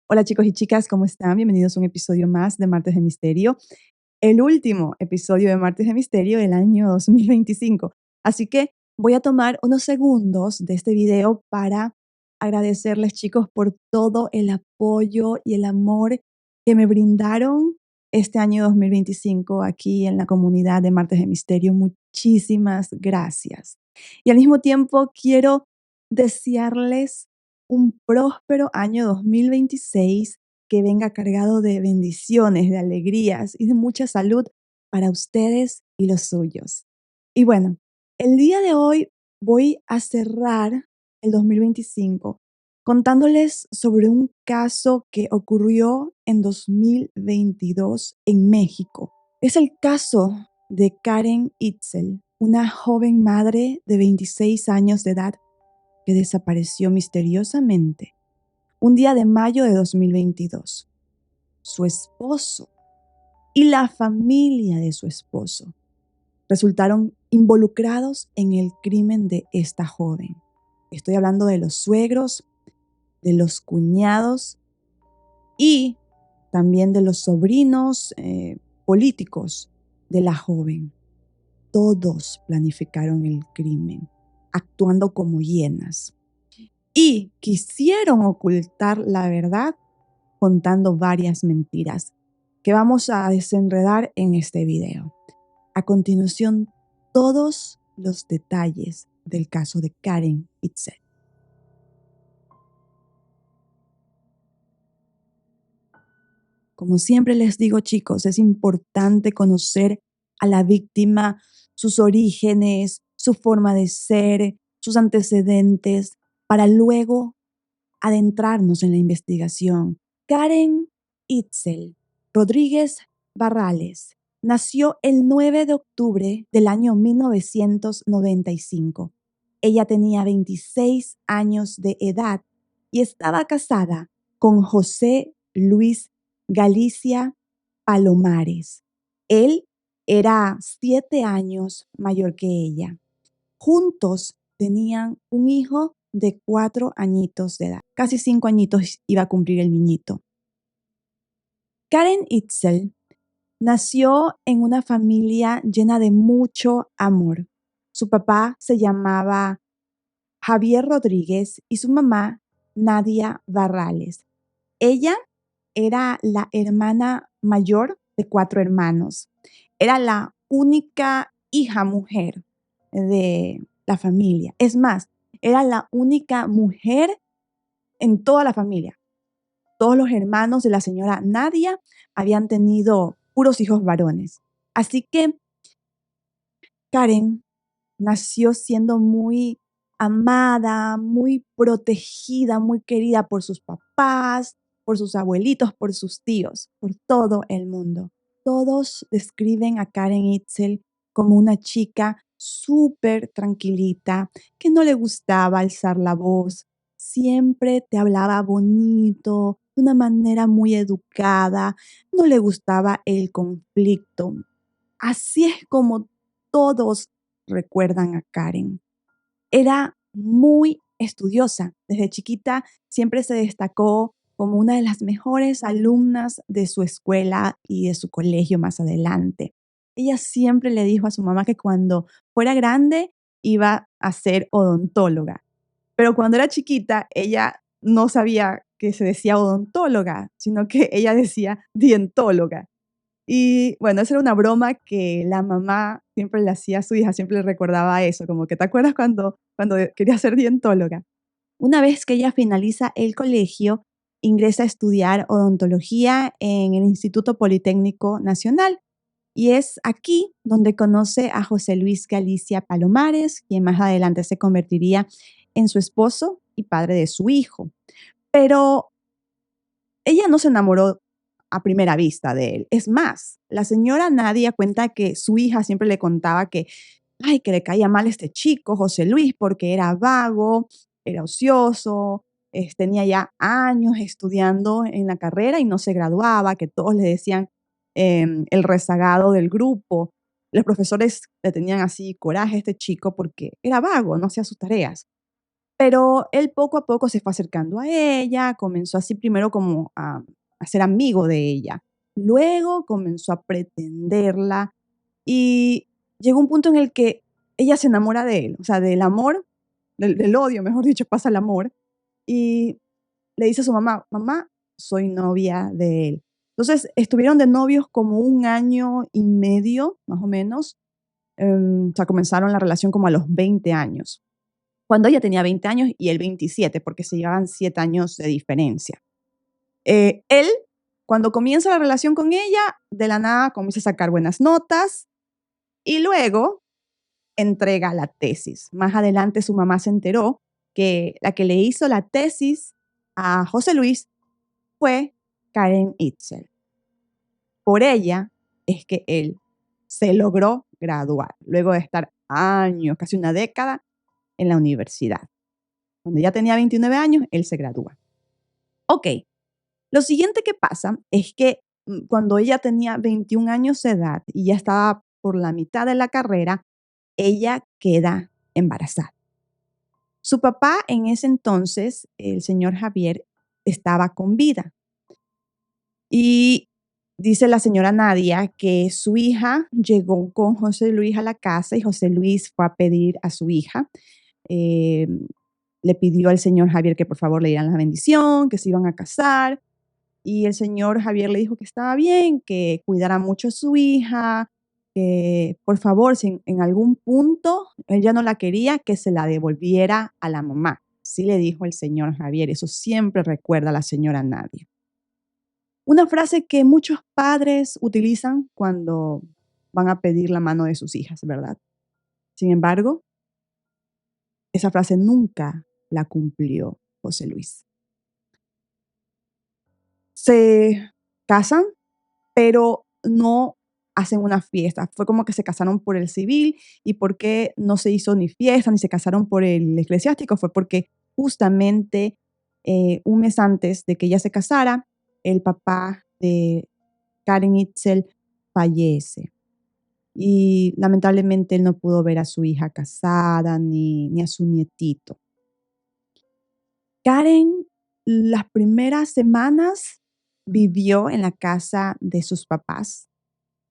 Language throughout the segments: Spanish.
Hola chicos y chicas, ¿cómo están? Bienvenidos a un episodio más de Martes de Misterio, el último episodio de Martes de Misterio del año 2025. Así que voy a tomar unos segundos de este video para agradecerles chicos por todo el apoyo y el amor que me brindaron este año 2025 aquí en la comunidad de Martes de Misterio. Muchísimas gracias. Y al mismo tiempo quiero desearles un próspero año 2026 que venga cargado de bendiciones, de alegrías y de mucha salud para ustedes y los suyos. Y bueno, el día de hoy voy a cerrar el 2025 contándoles sobre un caso que ocurrió en 2022 en México. Es el caso de Karen Itzel, una joven madre de 26 años de edad que desapareció misteriosamente un día de mayo de 2022. Su esposo y la familia de su esposo resultaron involucrados en el crimen de esta joven. Estoy hablando de los suegros, de los cuñados y también de los sobrinos políticos de la joven. Todos planificaron el crimen, actuando como hienas. Y quisieron ocultar la verdad contando varias mentiras que vamos a desenredar en este video. A continuación, todos los detalles del caso de Karen Itzel. Como siempre les digo, chicos, es importante conocer a la víctima, sus orígenes, su forma de ser, sus antecedentes, para luego adentrarnos en la investigación. Karen Itzel Rodríguez Barrales nació el 9 de octubre del año 1995. Ella tenía 26 años de edad y estaba casada con José Luis Galicia Palomares. Él era 7 años mayor que ella. Juntos tenían un hijo de 4 añitos de edad. Casi 5 añitos iba a cumplir el niñito. Karen Itzel nació en una familia llena de mucho amor. Su papá se llamaba Javier Rodríguez y su mamá Nadia Barrales. Ella era la hermana mayor de 4 hermanos. Era la única hija mujer de la familia. Es más, era la única mujer en toda la familia. Todos los hermanos de la señora Nadia habían tenido puros hijos varones. Así que Karen nació siendo muy amada, muy protegida, muy querida por sus papás, por sus abuelitos, por sus tíos, por todo el mundo. Todos describen a Karen Itzel como una chica súper tranquilita, que no le gustaba alzar la voz, siempre te hablaba bonito, de una manera muy educada, no le gustaba el conflicto. Así es como todos recuerdan a Karen. Era muy estudiosa. Desde chiquita siempre se destacó como una de las mejores alumnas de su escuela y de su colegio más adelante. Ella siempre le dijo a su mamá que cuando fuera grande iba a ser odontóloga. Pero cuando era chiquita, ella no sabía que se decía odontóloga, sino que ella decía dientóloga. Y bueno, esa era una broma que la mamá siempre le hacía a su hija, siempre le recordaba eso, como que ¿te acuerdas cuando quería ser dientóloga? Una vez que ella finaliza el colegio, ingresa a estudiar odontología en el Instituto Politécnico Nacional. Y es aquí donde conoce a José Luis Galicia Palomares, quien más adelante se convertiría en su esposo y padre de su hijo. Pero ella no se enamoró a primera vista de él. Es más, la señora Nadia cuenta que su hija siempre le contaba que, ay, que le caía mal este chico, José Luis, porque era vago, era ocioso, tenía ya años estudiando en la carrera y no se graduaba, que todos le decían el rezagado del grupo. Los profesores le tenían así coraje a este chico porque era vago, no hacía sus tareas. Pero él poco a poco se fue acercando a ella, comenzó así primero como a ser amigo de ella. Luego comenzó a pretenderla y llegó un punto en el que ella se enamora de él, o sea, del amor, del odio, mejor dicho, pasa el amor. Y le dice a su mamá, mamá, soy novia de él. Entonces estuvieron de novios como 1 año y medio, más o menos. O sea, comenzaron la relación como a los 20 años, cuando ella tenía 20 años y él 27, porque se llevaban 7 años de diferencia. Él, cuando comienza la relación con ella, de la nada comienza a sacar buenas notas y luego entrega la tesis. Más adelante su mamá se enteró que la que le hizo la tesis a José Luis fue Karen Itzel. Por ella es que él se logró graduar, luego de estar años, casi una década, en la universidad. Cuando ya tenía 29 años, él se gradúa. Ok, lo siguiente que pasa es que cuando ella tenía 21 años de edad y ya estaba por la mitad de la carrera, ella queda embarazada. Su papá en ese entonces, el señor Javier, estaba con vida. Y dice la señora Nadia que su hija llegó con José Luis a la casa y José Luis fue a pedir a su hija. eh, Le pidió al señor Javier que por favor le dieran la bendición, que se iban a casar. Y el señor Javier le dijo que estaba bien, que cuidara mucho a su hija, que por favor, si en algún punto él ya no la quería, que se la devolviera a la mamá. Sí le dijo el señor Javier, eso siempre recuerda a la señora Nadia. Una frase que muchos padres utilizan cuando van a pedir la mano de sus hijas, ¿verdad? Sin embargo, esa frase nunca la cumplió José Luis. Se casan, pero no hacen una fiesta. Fue como que se casaron por el civil. ¿Y por qué no se hizo ni fiesta ni se casaron por el eclesiástico? Fue porque justamente un mes antes de que ella se casara, el papá de Karen Itzel fallece. Y lamentablemente él no pudo ver a su hija casada ni a su nietito. Karen, las primeras semanas vivió en la casa de sus papás,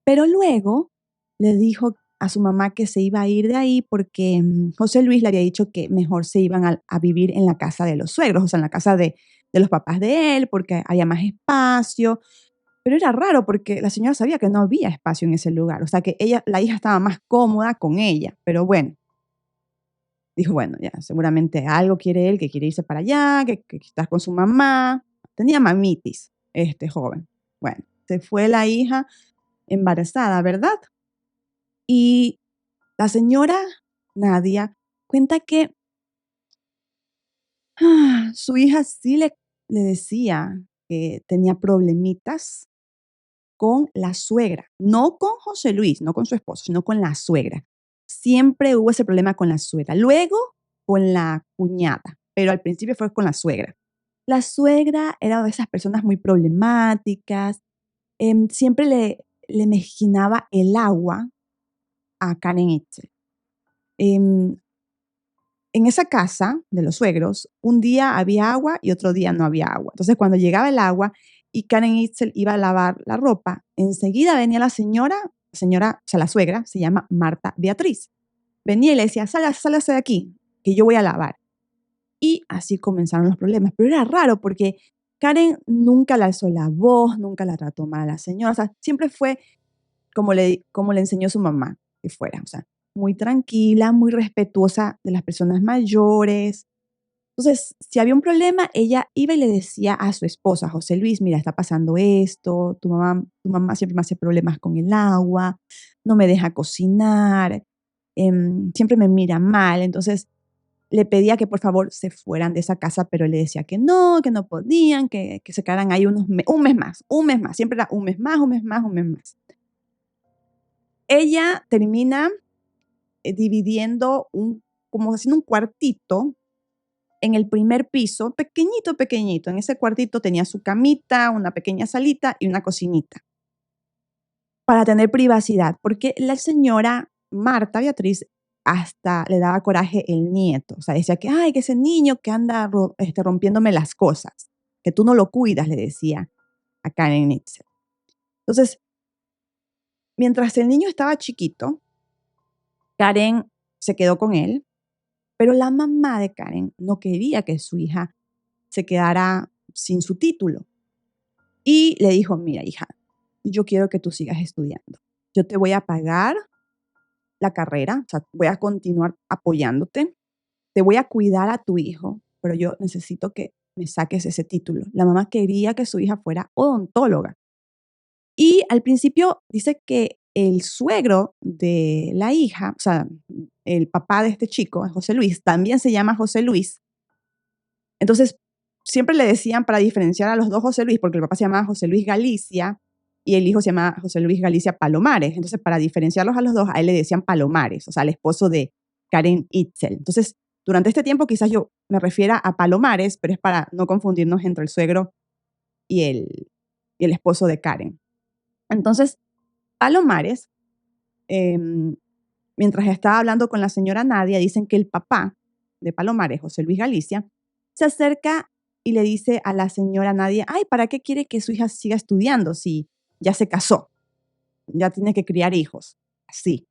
pero luego le dijo a su mamá que se iba a ir de ahí porque José Luis le había dicho que mejor se iban a vivir en la casa de los suegros, o sea, en la casa de los papás de él, porque había más espacio. Pero era raro porque la señora sabía que no había espacio en ese lugar, o sea, que ella, la hija estaba más cómoda con ella, pero bueno, dijo, bueno, ya, seguramente algo quiere él, que quiere irse para allá, que está con su mamá. Tenía mamitis este joven. Bueno, se fue la hija embarazada, ¿verdad? Y la señora Nadia cuenta que su hija sí le decía que tenía problemitas con la suegra, no con José Luis, no con su esposo, sino con la suegra. Siempre hubo ese problema con la suegra, luego con la cuñada, pero al principio fue con la suegra. La suegra era de esas personas muy problemáticas, siempre le mezquinaba el agua a Karen Itzel. Em, en esa casa de los suegros, un día había agua y otro día no había agua. Entonces, cuando llegaba el agua y Karen Itzel iba a lavar la ropa, enseguida venía la señora, o sea, la suegra, se llama Marta Beatriz. Venía y le decía, sálgase de aquí, que yo voy a lavar. Y así comenzaron los problemas. Pero era raro porque Karen nunca le alzó la voz, nunca la trató mal a la señora. O sea, siempre fue como le enseñó su mamá que fuera. O sea, muy tranquila, muy respetuosa de las personas mayores. Entonces, si había un problema, ella iba y le decía a su esposa, José Luis, mira, está pasando esto, tu mamá siempre me hace problemas con el agua, no me deja cocinar, siempre me mira mal. Entonces, le pedía que por favor se fueran de esa casa, pero él le decía que no podían, que se quedaran ahí un mes más, siempre era un mes más, un mes más, un mes más. Ella termina dividiendo como haciendo un cuartito en el primer piso, pequeñito, pequeñito. En ese cuartito tenía su camita, una pequeña salita y una cocinita para tener privacidad, porque la señora Marta Beatriz hasta le daba coraje el nieto. O sea, decía que, ay, que ese niño que anda rompiéndome las cosas, que tú no lo cuidas, le decía a Karen Nitzel. Entonces, mientras el niño estaba chiquito, Karen se quedó con él, pero la mamá de Karen no quería que su hija se quedara sin su título. Y le dijo, mira, hija, yo quiero que tú sigas estudiando. Yo te voy a pagar la carrera, o sea, voy a continuar apoyándote, te voy a cuidar a tu hijo, pero yo necesito que me saques ese título. La mamá quería que su hija fuera odontóloga. Y al principio dice que el suegro de la hija, o sea, el papá de este chico, José Luis, también se llama José Luis. Entonces, siempre le decían para diferenciar a los dos José Luis, porque el papá se llamaba José Luis Galicia y el hijo se llama José Luis Galicia Palomares. Entonces, para diferenciarlos a los dos, a él le decían Palomares, o sea, el esposo de Karen Itzel. Entonces, durante este tiempo quizás yo me refiera a Palomares, pero es para no confundirnos entre el suegro y el esposo de Karen. Entonces, Palomares, mientras estaba hablando con la señora Nadia, dicen que el papá de Palomares, José Luis Galicia, se acerca y le dice a la señora Nadia, ay, ¿para qué quiere que su hija siga estudiando si ya se casó? Ya tiene que criar hijos. Así,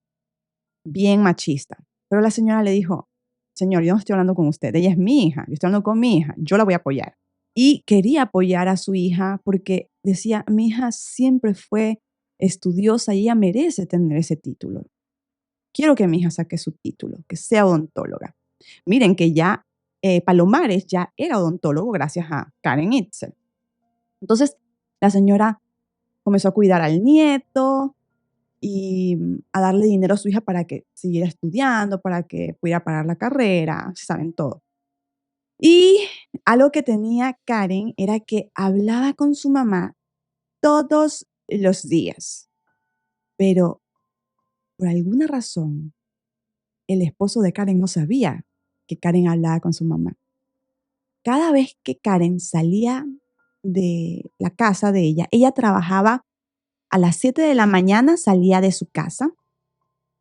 bien machista. Pero la señora le dijo, señor, yo no estoy hablando con usted, ella es mi hija, yo estoy hablando con mi hija, yo la voy a apoyar. Y quería apoyar a su hija porque decía, mi hija siempre fue estudiosa y ella merece tener ese título. Quiero que mi hija saque su título, que sea odontóloga. Miren que ya Palomares ya era odontólogo gracias a Karen Itzel. Entonces, la señora comenzó a cuidar al nieto y a darle dinero a su hija para que siguiera estudiando, para que pudiera pagar la carrera, saben todo. Y algo que tenía Karen era que hablaba con su mamá todos los días, pero por alguna razón el esposo de Karen no sabía que Karen hablaba con su mamá. Cada vez que Karen salía de la casa de ella trabajaba a las 7 de la mañana, salía de su casa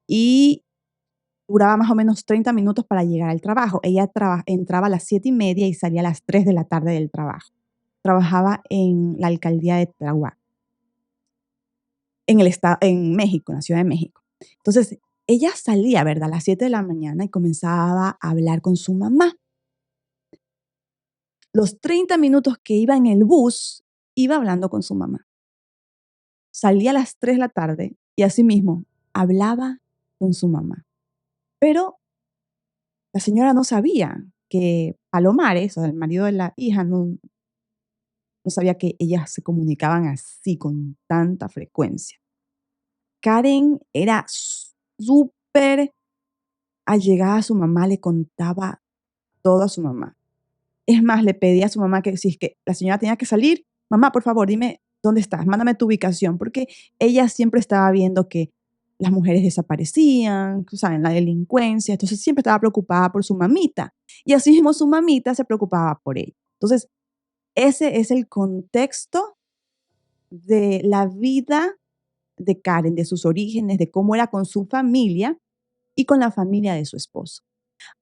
y duraba más o menos 30 minutos para llegar al trabajo. Ella entraba a las 7:30 y salía a las 3 de la tarde del trabajo. Trabajaba en la alcaldía de Tláhuac, en México, en la Ciudad de México. Entonces, ella salía, ¿verdad? A las 7 de la mañana y comenzaba a hablar con su mamá. Los 30 minutos que iba en el bus, iba hablando con su mamá. Salía a las 3 de la tarde y así mismo hablaba con su mamá. Pero la señora no sabía que Palomares, o sea, el marido de la hija, no sabía que ellas se comunicaban así con tanta frecuencia. Karen era súper allegada a su mamá, le contaba todo a su mamá. Es más, le pedía a su mamá que si es que la señora tenía que salir, mamá, por favor, dime dónde estás, mándame tu ubicación, porque ella siempre estaba viendo que las mujeres desaparecían, saben, la delincuencia, entonces siempre estaba preocupada por su mamita. Y así mismo su mamita se preocupaba por ella. Entonces, ese es el contexto de la vida de Karen, de sus orígenes, de cómo era con su familia y con la familia de su esposo.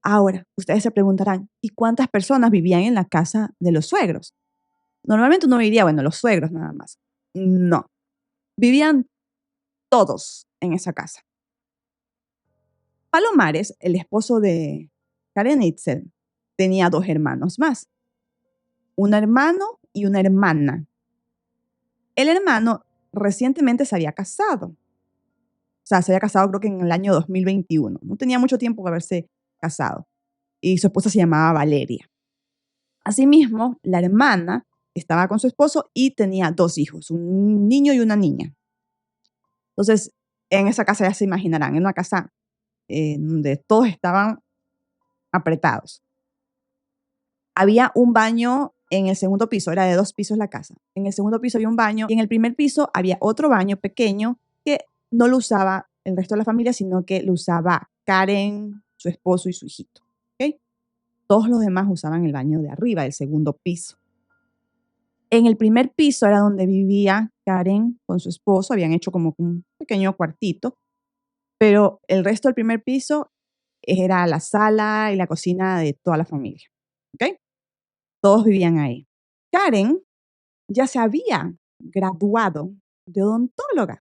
Ahora, ustedes se preguntarán, ¿y cuántas personas vivían en la casa de los suegros? Normalmente uno diría, bueno, los suegros nada más. No, vivían todos en esa casa. Palomares, el esposo de Karen Itzel, tenía dos hermanos más, un hermano y una hermana. El hermano recientemente se había casado. O sea, se había casado creo que en el año 2021. No tenía mucho tiempo de haberse casado. Y su esposa se llamaba Valeria. Asimismo, la hermana estaba con su esposo y tenía dos hijos, un niño y una niña. Entonces, en esa casa ya se imaginarán, en una casa donde todos estaban apretados. Había un baño en el segundo piso, era de 2 pisos la casa. En el segundo piso había un baño y en el primer piso había otro baño pequeño que no lo usaba el resto de la familia, sino que lo usaba Karen, su esposo y su hijito. ¿Okay? Todos los demás usaban el baño de arriba, del segundo piso. En el primer piso era donde vivía Karen con su esposo, habían hecho como un pequeño cuartito, pero el resto del primer piso era la sala y la cocina de toda la familia. ¿Ok? Todos vivían ahí. Karen ya se había graduado de odontóloga.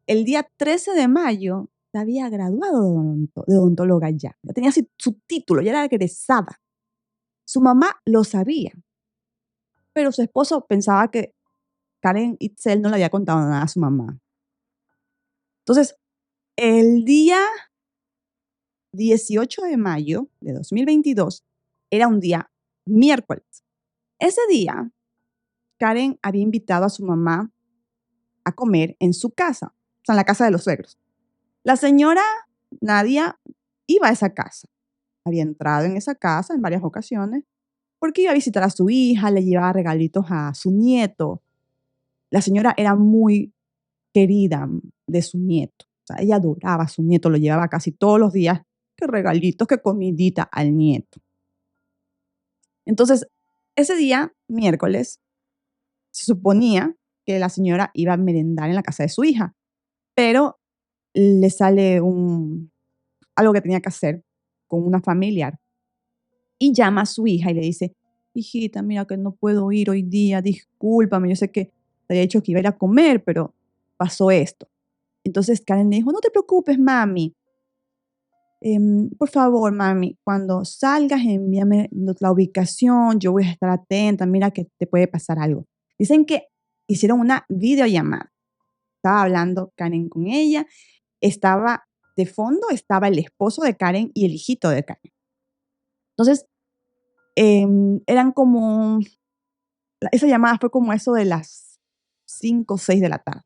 El día 13 de mayo se había graduado de odontóloga ya. Ya tenía su título, ya era egresada. Su mamá lo sabía, pero su esposo pensaba que Karen Itzel no le había contado nada a su mamá. Entonces, el día 18 de mayo de 2022 era un día miércoles. Ese día, Karen había invitado a su mamá a comer en su casa, o sea, en la casa de los suegros. La señora Nadia iba a esa casa. Había entrado en esa casa en varias ocasiones porque iba a visitar a su hija, le llevaba regalitos a su nieto. La señora era muy querida de su nieto. O sea, ella adoraba a su nieto, lo llevaba casi todos los días. Qué regalitos, qué comidita al nieto. Entonces, ese día, miércoles, se suponía que la señora iba a merendar en la casa de su hija, pero le sale algo que tenía que hacer con una familiar y llama a su hija y le dice, hijita, mira que no puedo ir hoy día, discúlpame, yo sé que te había dicho que iba a ir a comer, pero pasó esto. Entonces Karen le dijo, no te preocupes, mami. Por favor, mami, cuando salgas envíame la ubicación, yo voy a estar atenta, mira que te puede pasar algo. Dicen que hicieron una videollamada. Estaba hablando Karen con ella, de fondo estaba el esposo de Karen y el hijito de Karen. Entonces, eran como, esa llamada fue como eso de las 5 o 6 de la tarde,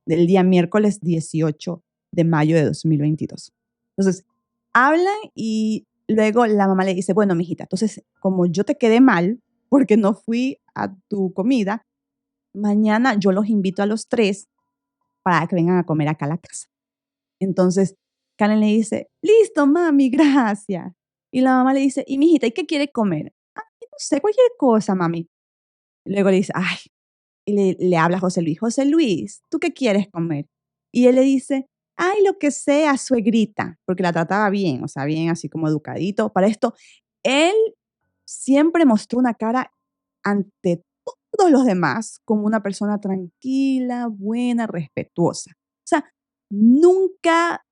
del día miércoles 18 de mayo de 2022. Entonces, hablan y luego la mamá le dice, bueno, mijita, entonces, como yo te quedé mal porque no fui a tu comida, mañana yo los invito a los tres para que vengan a comer acá a la casa. Entonces, Karen le dice, listo, mami, gracias. Y la mamá le dice, y mijita, ¿y qué quiere comer? Ay, no sé, cualquier cosa, mami. Y luego le dice, ay, y le habla a José Luis, ¿tú qué quieres comer? Y él le dice, ay, lo que sea, suegrita, porque la trataba bien, o sea, bien así como educadito. Para esto, él siempre mostró una cara ante todos los demás como una persona tranquila, buena, respetuosa. O sea, nunca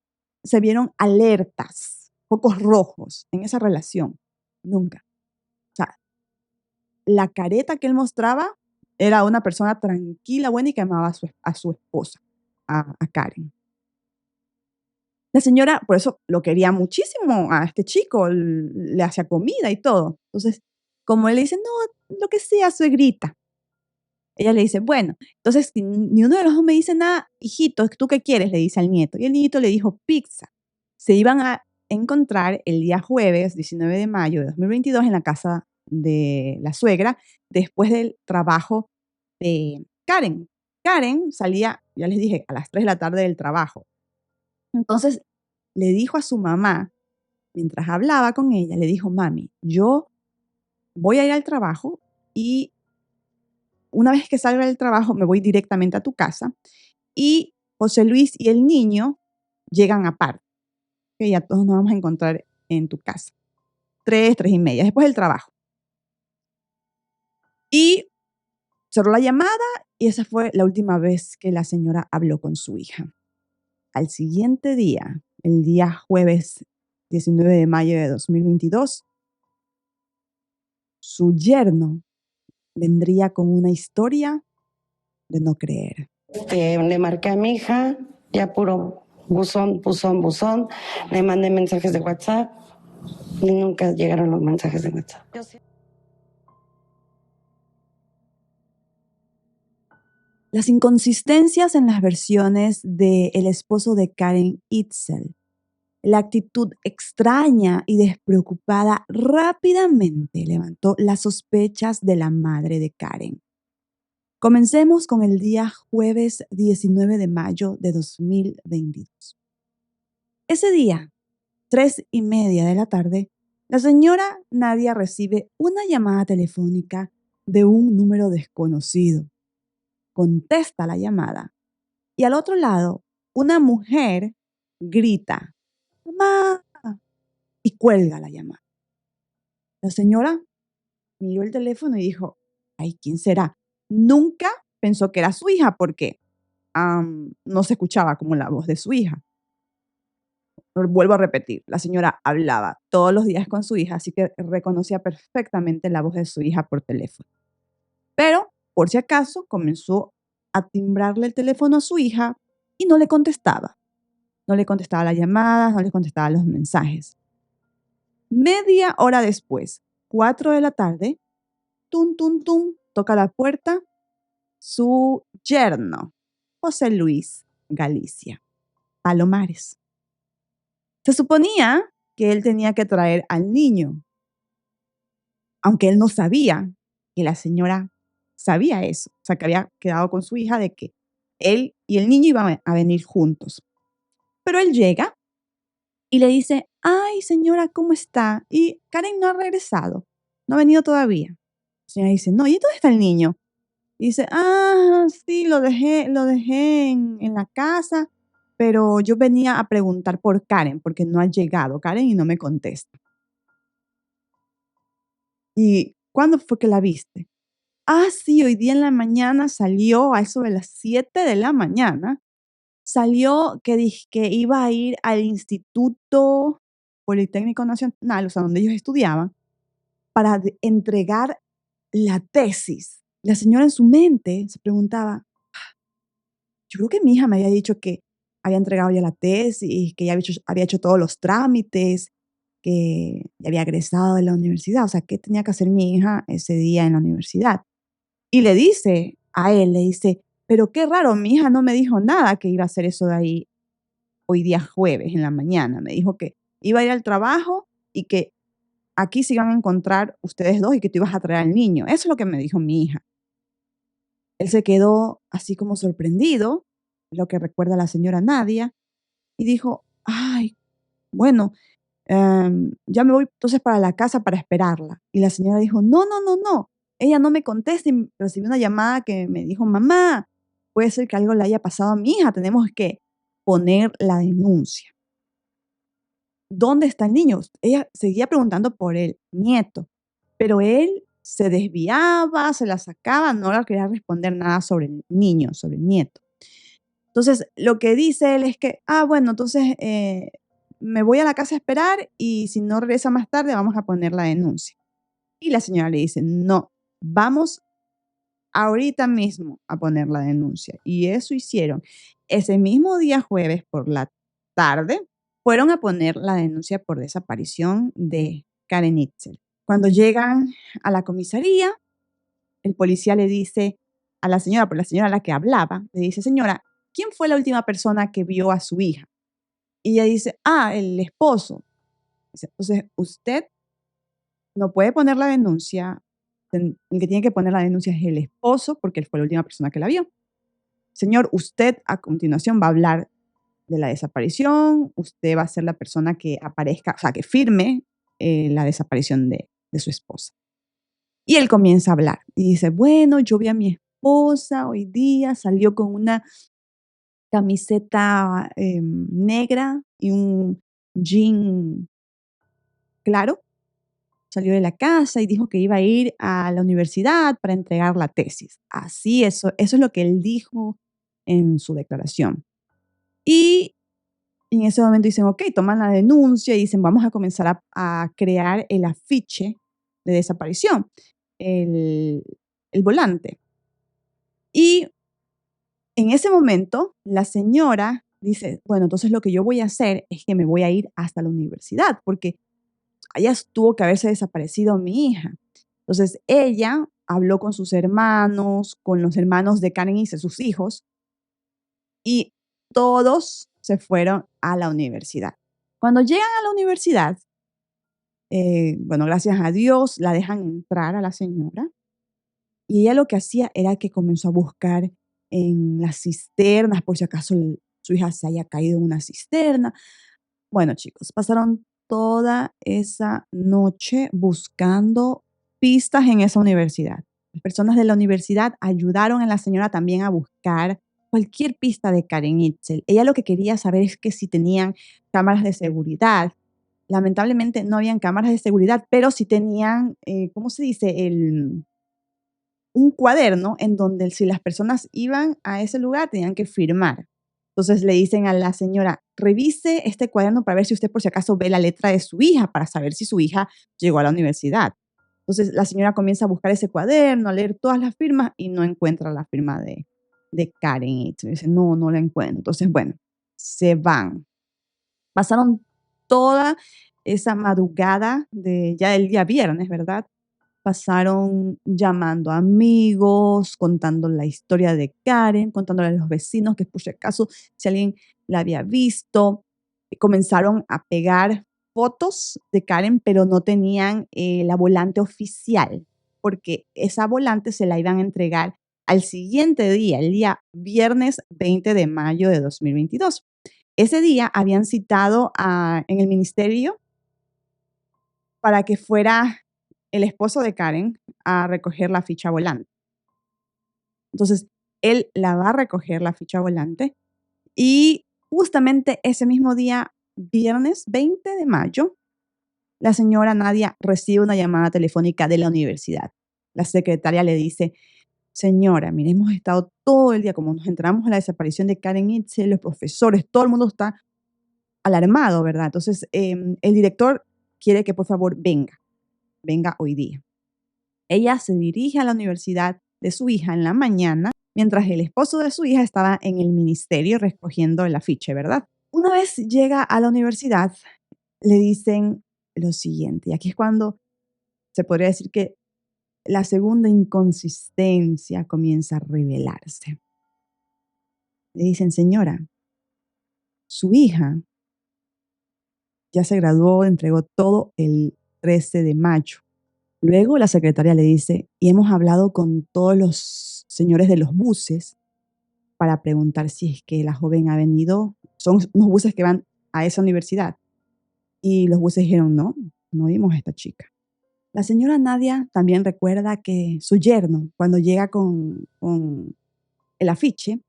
se vieron alertas, focos rojos en esa relación, nunca. O sea, la careta que él mostraba era una persona tranquila, buena y que amaba a su esposa, a Karen. La señora, por eso lo quería muchísimo a este chico, le hacía comida y todo. Entonces, como él le dice, no, lo que sea, suegrita. Ella le dice, bueno, entonces si ni uno de los dos me dice nada, hijito, ¿tú qué quieres? Le dice al nieto. Y el nieto le dijo, pizza. Se iban a encontrar el día jueves 19 de mayo de 2022 en la casa de la suegra, después del trabajo de Karen. Karen salía, ya les dije, a las 3 de la tarde del trabajo. Entonces le dijo a su mamá, mientras hablaba con ella, le dijo, mami, yo voy a ir al trabajo y una vez que salga del trabajo me voy directamente a tu casa y José Luis y el niño llegan aparte, que ya todos nos vamos a encontrar en tu casa. 3, 3:30, después del trabajo. Y cerró la llamada y esa fue la última vez que la señora habló con su hija. Al siguiente día, el día jueves 19 de mayo de 2022, su yerno vendría con una historia de no creer. Le marqué a mi hija, ya puro buzón, le mandé mensajes de WhatsApp y nunca llegaron los mensajes de WhatsApp. Las inconsistencias en las versiones del esposo de Karen Itzel, la actitud extraña y despreocupada rápidamente levantó las sospechas de la madre de Karen. Comencemos con el día jueves 19 de mayo de 2022. Ese día, 3:30 de la tarde, la señora Nadia recibe una llamada telefónica de un número desconocido. Contesta la llamada y al otro lado, una mujer grita, mamá, y cuelga la llamada. La señora miró el teléfono y dijo, ay, ¿quién será? Nunca pensó que era su hija porque no se escuchaba como la voz de su hija. Vuelvo a repetir, la señora hablaba todos los días con su hija, así que reconocía perfectamente la voz de su hija por teléfono. Pero, por si acaso, comenzó a timbrarle el teléfono a su hija y no le contestaba. No le contestaba las llamadas, no le contestaba los mensajes. Media hora después, 4 de la tarde, tum, tum, tum, toca la puerta su yerno, José Luis Galicia Palomares. Se suponía que él tenía que traer al niño, aunque él no sabía que la señora sabía eso, o sea, que había quedado con su hija de que él y el niño iban a venir juntos. Pero él llega y le dice, ay, señora, ¿cómo está? Y Karen no ha regresado, no ha venido todavía. La señora dice, no, ¿y dónde está el niño? Y dice, sí, lo dejé en la casa, pero yo venía a preguntar por Karen, porque no ha llegado Karen y no me contesta. ¿Y cuándo fue que la viste? Sí, hoy día en la mañana salió a eso de las 7 de la mañana. Salió que iba a ir al Instituto Politécnico Nacional, o sea, donde ellos estudiaban, para entregar la tesis. La señora en su mente se preguntaba, yo creo que mi hija me había dicho que había entregado ya la tesis, que ya había hecho todos los trámites, que ya había egresado de la universidad. O sea, ¿qué tenía que hacer mi hija ese día en la universidad? Y le dice a él, le dice, pero qué raro, mi hija no me dijo nada que iba a hacer eso de ahí hoy día jueves en la mañana. Me dijo que iba a ir al trabajo y que aquí se iban a encontrar ustedes dos y que tú ibas a traer al niño. Eso es lo que me dijo mi hija. Él se quedó así como sorprendido, lo que recuerda a la señora Nadia, y dijo, ay, bueno, ya me voy entonces para la casa para esperarla. Y la señora dijo, no, no, no, no, ella no me contesta y recibí una llamada que me dijo, mamá, puede ser que algo le haya pasado a mi hija, tenemos que poner la denuncia. ¿Dónde está el niño? Ella seguía preguntando por el nieto, pero él se desviaba, se la sacaba, no le quería responder nada sobre el niño, sobre el nieto. Entonces, lo que dice él es que, bueno, entonces me voy a la casa a esperar y si no regresa más tarde vamos a poner la denuncia. Y la señora le dice, no, vamos ahorita mismo a poner la denuncia. Y eso hicieron. Ese mismo día jueves por la tarde, fueron a poner la denuncia por desaparición de Karen Itzel. Cuando llegan a la comisaría, el policía le dice a la señora, por la señora a la que hablaba, le dice, señora, ¿quién fue la última persona que vio a su hija? Y ella dice, el esposo. Dice, entonces, usted no puede poner la denuncia, el que tiene que poner la denuncia es el esposo, porque él fue la última persona que la vio. Señor, usted a continuación va a hablar de la desaparición, usted va a ser la persona que aparezca, o sea, que firme la desaparición de su esposa. Y él comienza a hablar y dice, bueno, yo vi a mi esposa hoy día, salió con una camiseta negra y un jean claro. Salió de la casa y dijo que iba a ir a la universidad para entregar la tesis. Así, eso es lo que él dijo en su declaración. Y en ese momento dicen, ok, toman la denuncia y dicen, vamos a comenzar a crear el afiche de desaparición, el, el volante. Y en ese momento, la señora dice, bueno, entonces lo que yo voy a hacer es que me voy a ir hasta la universidad, porque allá tuvo que haberse desaparecido mi hija. Entonces ella habló con sus hermanos, con los hermanos de Karen y sus hijos, y todos se fueron a la universidad. Cuando llegan a la universidad, bueno, gracias a Dios, la dejan entrar a la señora, y ella lo que hacía era que comenzó a buscar en las cisternas, por si acaso su hija se haya caído en una cisterna. Bueno, chicos, pasaron toda esa noche buscando pistas en esa universidad. Las personas de la universidad ayudaron a la señora también a buscar cualquier pista de Karen Itzel. Ella lo que quería saber es que si tenían cámaras de seguridad. Lamentablemente no habían cámaras de seguridad, pero sí tenían, ¿cómo se dice? Un cuaderno en donde si las personas iban a ese lugar tenían que firmar. Entonces le dicen a la señora, revise este cuaderno para ver si usted por si acaso ve la letra de su hija, para saber si su hija llegó a la universidad. Entonces la señora comienza a buscar ese cuaderno, a leer todas las firmas y no encuentra la firma de Karen. Y dice, no, no la encuentro. Entonces, bueno, se van. Pasaron toda esa madrugada ya del día viernes, ¿verdad? Pasaron llamando a amigos, contando la historia de Karen, contándole a los vecinos que por si acaso si alguien la había visto. Comenzaron a pegar fotos de Karen, pero no tenían la volante oficial, porque esa volante se la iban a entregar al siguiente día, el día viernes 20 de mayo de 2022. Ese día habían citado en el ministerio para que fuera el esposo de Karen a recoger la ficha volante. Entonces, él la va a recoger la ficha volante y justamente ese mismo día, viernes 20 de mayo, la señora Nadia recibe una llamada telefónica de la universidad. La secretaria le dice, señora, mire, hemos estado todo el día, como nos enteramos de la desaparición de Karen Itzel, los profesores, todo el mundo está alarmado, ¿verdad? Entonces, el director quiere que por favor venga hoy día. Ella se dirige a la universidad de su hija en la mañana, mientras el esposo de su hija estaba en el ministerio recogiendo el afiche, ¿verdad? Una vez llega a la universidad, le dicen lo siguiente, y aquí es cuando se podría decir que la segunda inconsistencia comienza a revelarse. Le dicen, señora, su hija ya se graduó, entregó todo el 13 de mayo. Luego la secretaria le dice, y hemos hablado con todos los señores de los buses para preguntar si es que la joven ha venido. Son unos buses que van a esa universidad. Y los buses dijeron, no, no vimos a esta chica. La señora Nadia también recuerda que su yerno, cuando llega con el afiche,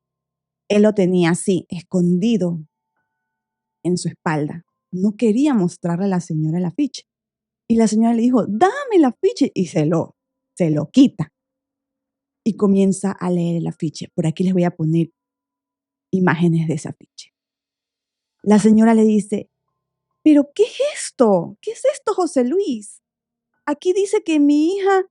él lo tenía así, escondido en su espalda. No quería mostrarle a la señora el afiche. Y la señora le dijo, dame el afiche, y se lo quita. Y comienza a leer el afiche. Por aquí les voy a poner imágenes de ese afiche. La señora le dice, ¿pero qué es esto? ¿Qué es esto, José Luis? Aquí dice que mi hija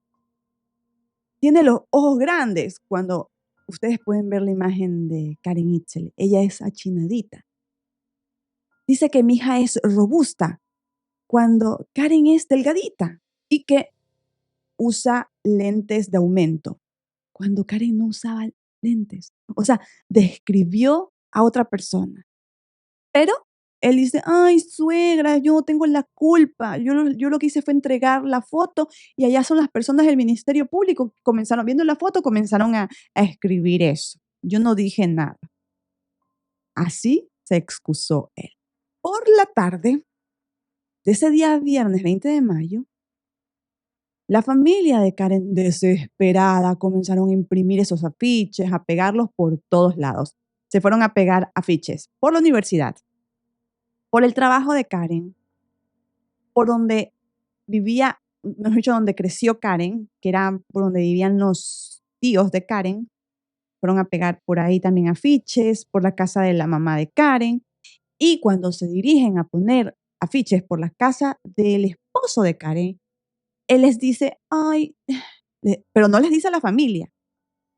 tiene los ojos grandes. Cuando ustedes pueden ver la imagen de Karen Itzel, ella es achinadita. Dice que mi hija es robusta, cuando Karen es delgadita y que usa lentes de aumento, cuando Karen no usaba lentes. O sea, describió a otra persona. Pero él dice, ay, suegra, yo no tengo la culpa. Yo lo que hice fue entregar la foto y allá son las personas del Ministerio Público. Comenzaron, viendo la foto, comenzaron a escribir eso. Yo no dije nada. Así se excusó él. Por la tarde de ese día viernes 20 de mayo, la familia de Karen, desesperada, comenzaron a imprimir esos afiches, a pegarlos por todos lados. Se fueron a pegar afiches por la universidad, por el trabajo de Karen, por donde vivía, mejor dicho, donde creció Karen, que era por donde vivían los tíos de Karen. Fueron a pegar por ahí también afiches, por la casa de la mamá de Karen. Y cuando se dirigen a poner afiches por la casa del esposo de Karen, él les dice, ay, pero no les dice a la familia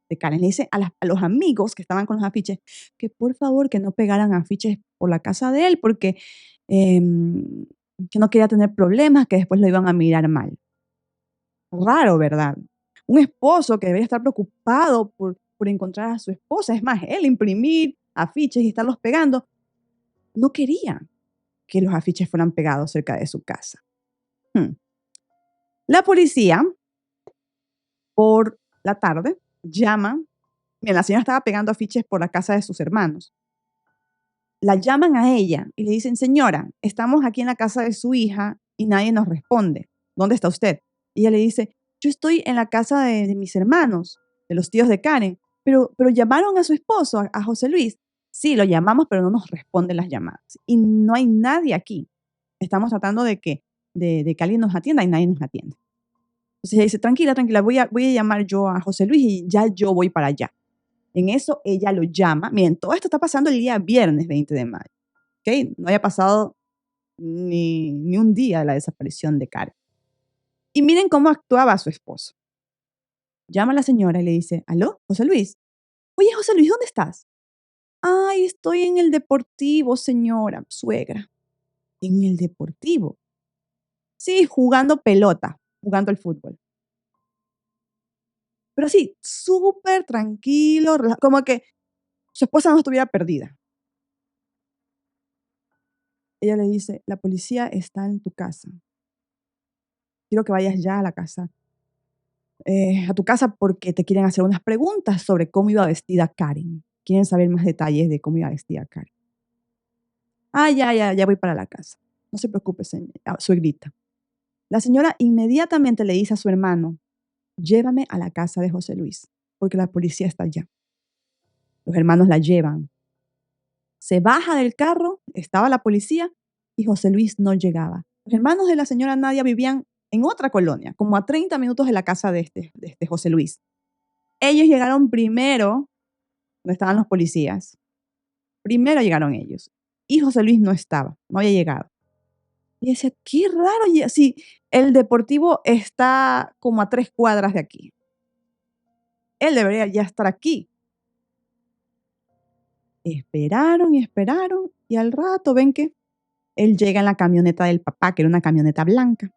de Karen, le dice a los amigos que estaban con los afiches que por favor que no pegaran afiches por la casa de él porque que no quería tener problemas, que después lo iban a mirar mal. Raro, ¿verdad? Un esposo que debería estar preocupado por encontrar a su esposa, es más, él imprimir afiches y estarlos pegando, no quería que los afiches fueran pegados cerca de su casa. La policía, por la tarde, llama. Mira, la señora estaba pegando afiches por la casa de sus hermanos. La llaman a ella y le dicen, señora, estamos aquí en la casa de su hija y nadie nos responde. ¿Dónde está usted? Y ella le dice, yo estoy en la casa de mis hermanos, de los tíos de Karen, pero llamaron a su esposo, a José Luis. Sí, lo llamamos, pero no nos responden las llamadas. Y no hay nadie aquí. Estamos tratando de que alguien nos atienda y nadie nos atiende. Entonces ella dice, tranquila, tranquila, voy a llamar yo a José Luis y ya yo voy para allá. En eso ella lo llama. Miren, todo esto está pasando el día viernes 20 de mayo. ¿Ok? No haya pasado ni un día de la desaparición de Karen. Y miren cómo actuaba su esposo. Llama a la señora y le dice, ¿aló, José Luis? Oye, José Luis, ¿dónde estás? Ay, estoy en el deportivo, señora, suegra. ¿En el deportivo? Sí, jugando pelota, jugando al fútbol. Pero sí, súper tranquilo, como que su esposa no estuviera perdida. Ella le dice, la policía está en tu casa. Quiero que vayas ya a la casa, a tu casa porque te quieren hacer unas preguntas sobre cómo iba vestida Karen. Quieren saber más detalles de cómo iba vestida Karen. Ah, ya voy para la casa. No se preocupe, suegrita. La señora inmediatamente le dice a su hermano, llévame a la casa de José Luis, porque la policía está allá. Los hermanos la llevan. Se baja del carro, estaba la policía y José Luis no llegaba. Los hermanos de la señora Nadia vivían en otra colonia, como a 30 minutos de la casa de este José Luis. Ellos llegaron primero, donde estaban los policías. Primero llegaron ellos. Y José Luis no estaba, no había llegado. Y decía, qué raro, si el deportivo está como a 3 cuadras de aquí. Él debería ya estar aquí. Esperaron y esperaron y al rato ven que él llega en la camioneta del papá, que era una camioneta blanca.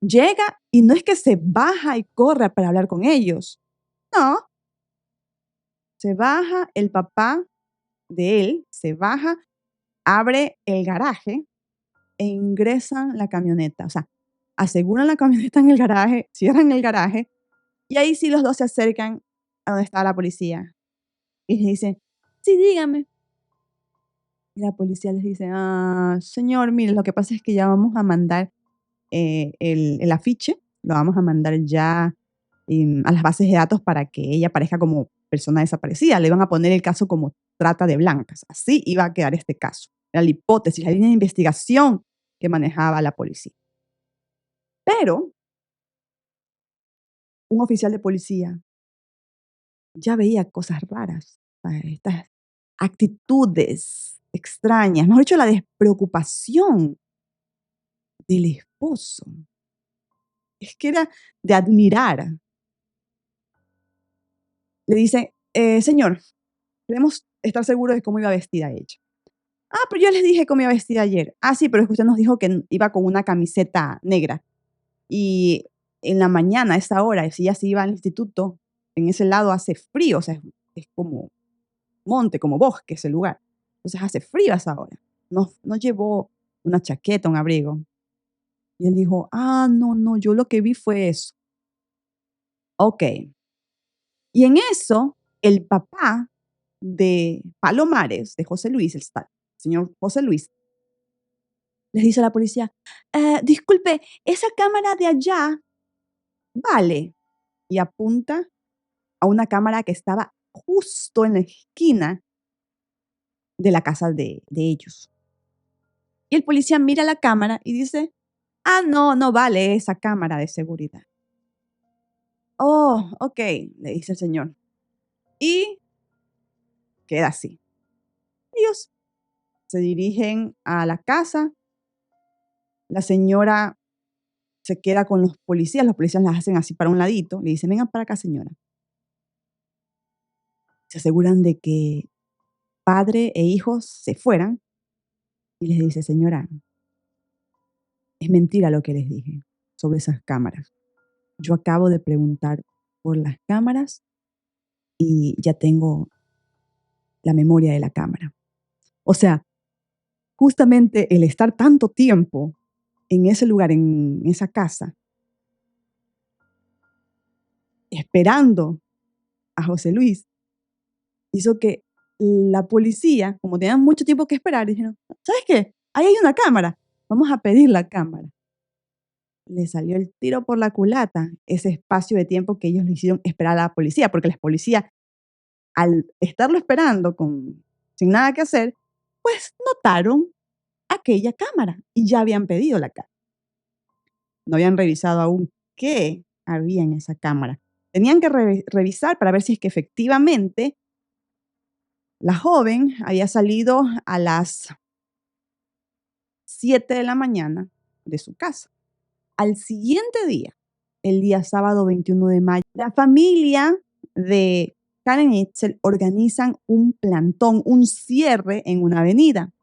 Llega y no es que se baja y corre para hablar con ellos. No. Se baja el papá de él, se baja, abre el garaje e ingresan la camioneta. O sea, aseguran la camioneta en el garaje, cierran el garaje y ahí sí los dos se acercan a donde está la policía. Y le dicen, sí, dígame. Y la policía les dice, señor, mire, lo que pasa es que ya vamos a mandar el afiche, lo vamos a mandar ya a las bases de datos para que ella aparezca como persona desaparecida. Le van a poner el caso como trata de blancas. Así iba a quedar este caso. Era la hipótesis, la línea de investigación que manejaba la policía. Pero un oficial de policía ya veía cosas raras, estas actitudes extrañas, mejor dicho, la despreocupación del esposo. Es que era de admirar. Le dice, señor, queremos estar seguros de cómo iba vestida ella. Pero yo les dije cómo iba vestida ayer. Sí, pero es que usted nos dijo que iba con una camiseta negra. Y en la mañana, a esa hora, si ella se iba al instituto, en ese lado hace frío, o sea, es como monte, como bosque ese lugar. Entonces hace frío a esa hora. No llevó una chaqueta, un abrigo. Y él dijo, no, yo lo que vi fue eso. Ok. Y en eso, el papá de Palomares, de José Luis, el señor José Luis, les dice a la policía, disculpe, esa cámara de allá, vale. Y apunta a una cámara que estaba justo en la esquina de la casa de ellos. Y el policía mira la cámara y dice, no vale esa cámara de seguridad. Oh, ok, le dice el señor. Y queda así. Ellos se dirigen a la casa. La señora se queda con los policías las hacen así para un ladito. Le dicen, vengan para acá, señora. Se aseguran de que padre e hijos se fueran. Y les dice, señora, es mentira lo que les dije sobre esas cámaras. Yo acabo de preguntar por las cámaras y ya tengo la memoria de la cámara. O sea, justamente el estar tanto tiempo en ese lugar, en esa casa, esperando a José Luis, hizo que la policía, como tenían mucho tiempo que esperar, dijeron, ¿sabes qué? Ahí hay una cámara, vamos a pedir la cámara. le salió el tiro por la culata ese espacio de tiempo que ellos le hicieron esperar a la policía, porque la policía, al estarlo esperando sin nada que hacer, pues notaron aquella cámara y ya habían pedido la cámara. No habían revisado aún qué había en esa cámara. Tenían que revisar para ver si es que efectivamente la joven había salido a las 7 de la mañana de su casa. Al siguiente día, el día sábado 21 de mayo, la familia de Karen Itzel organizan un plantón, un cierre en una avenida.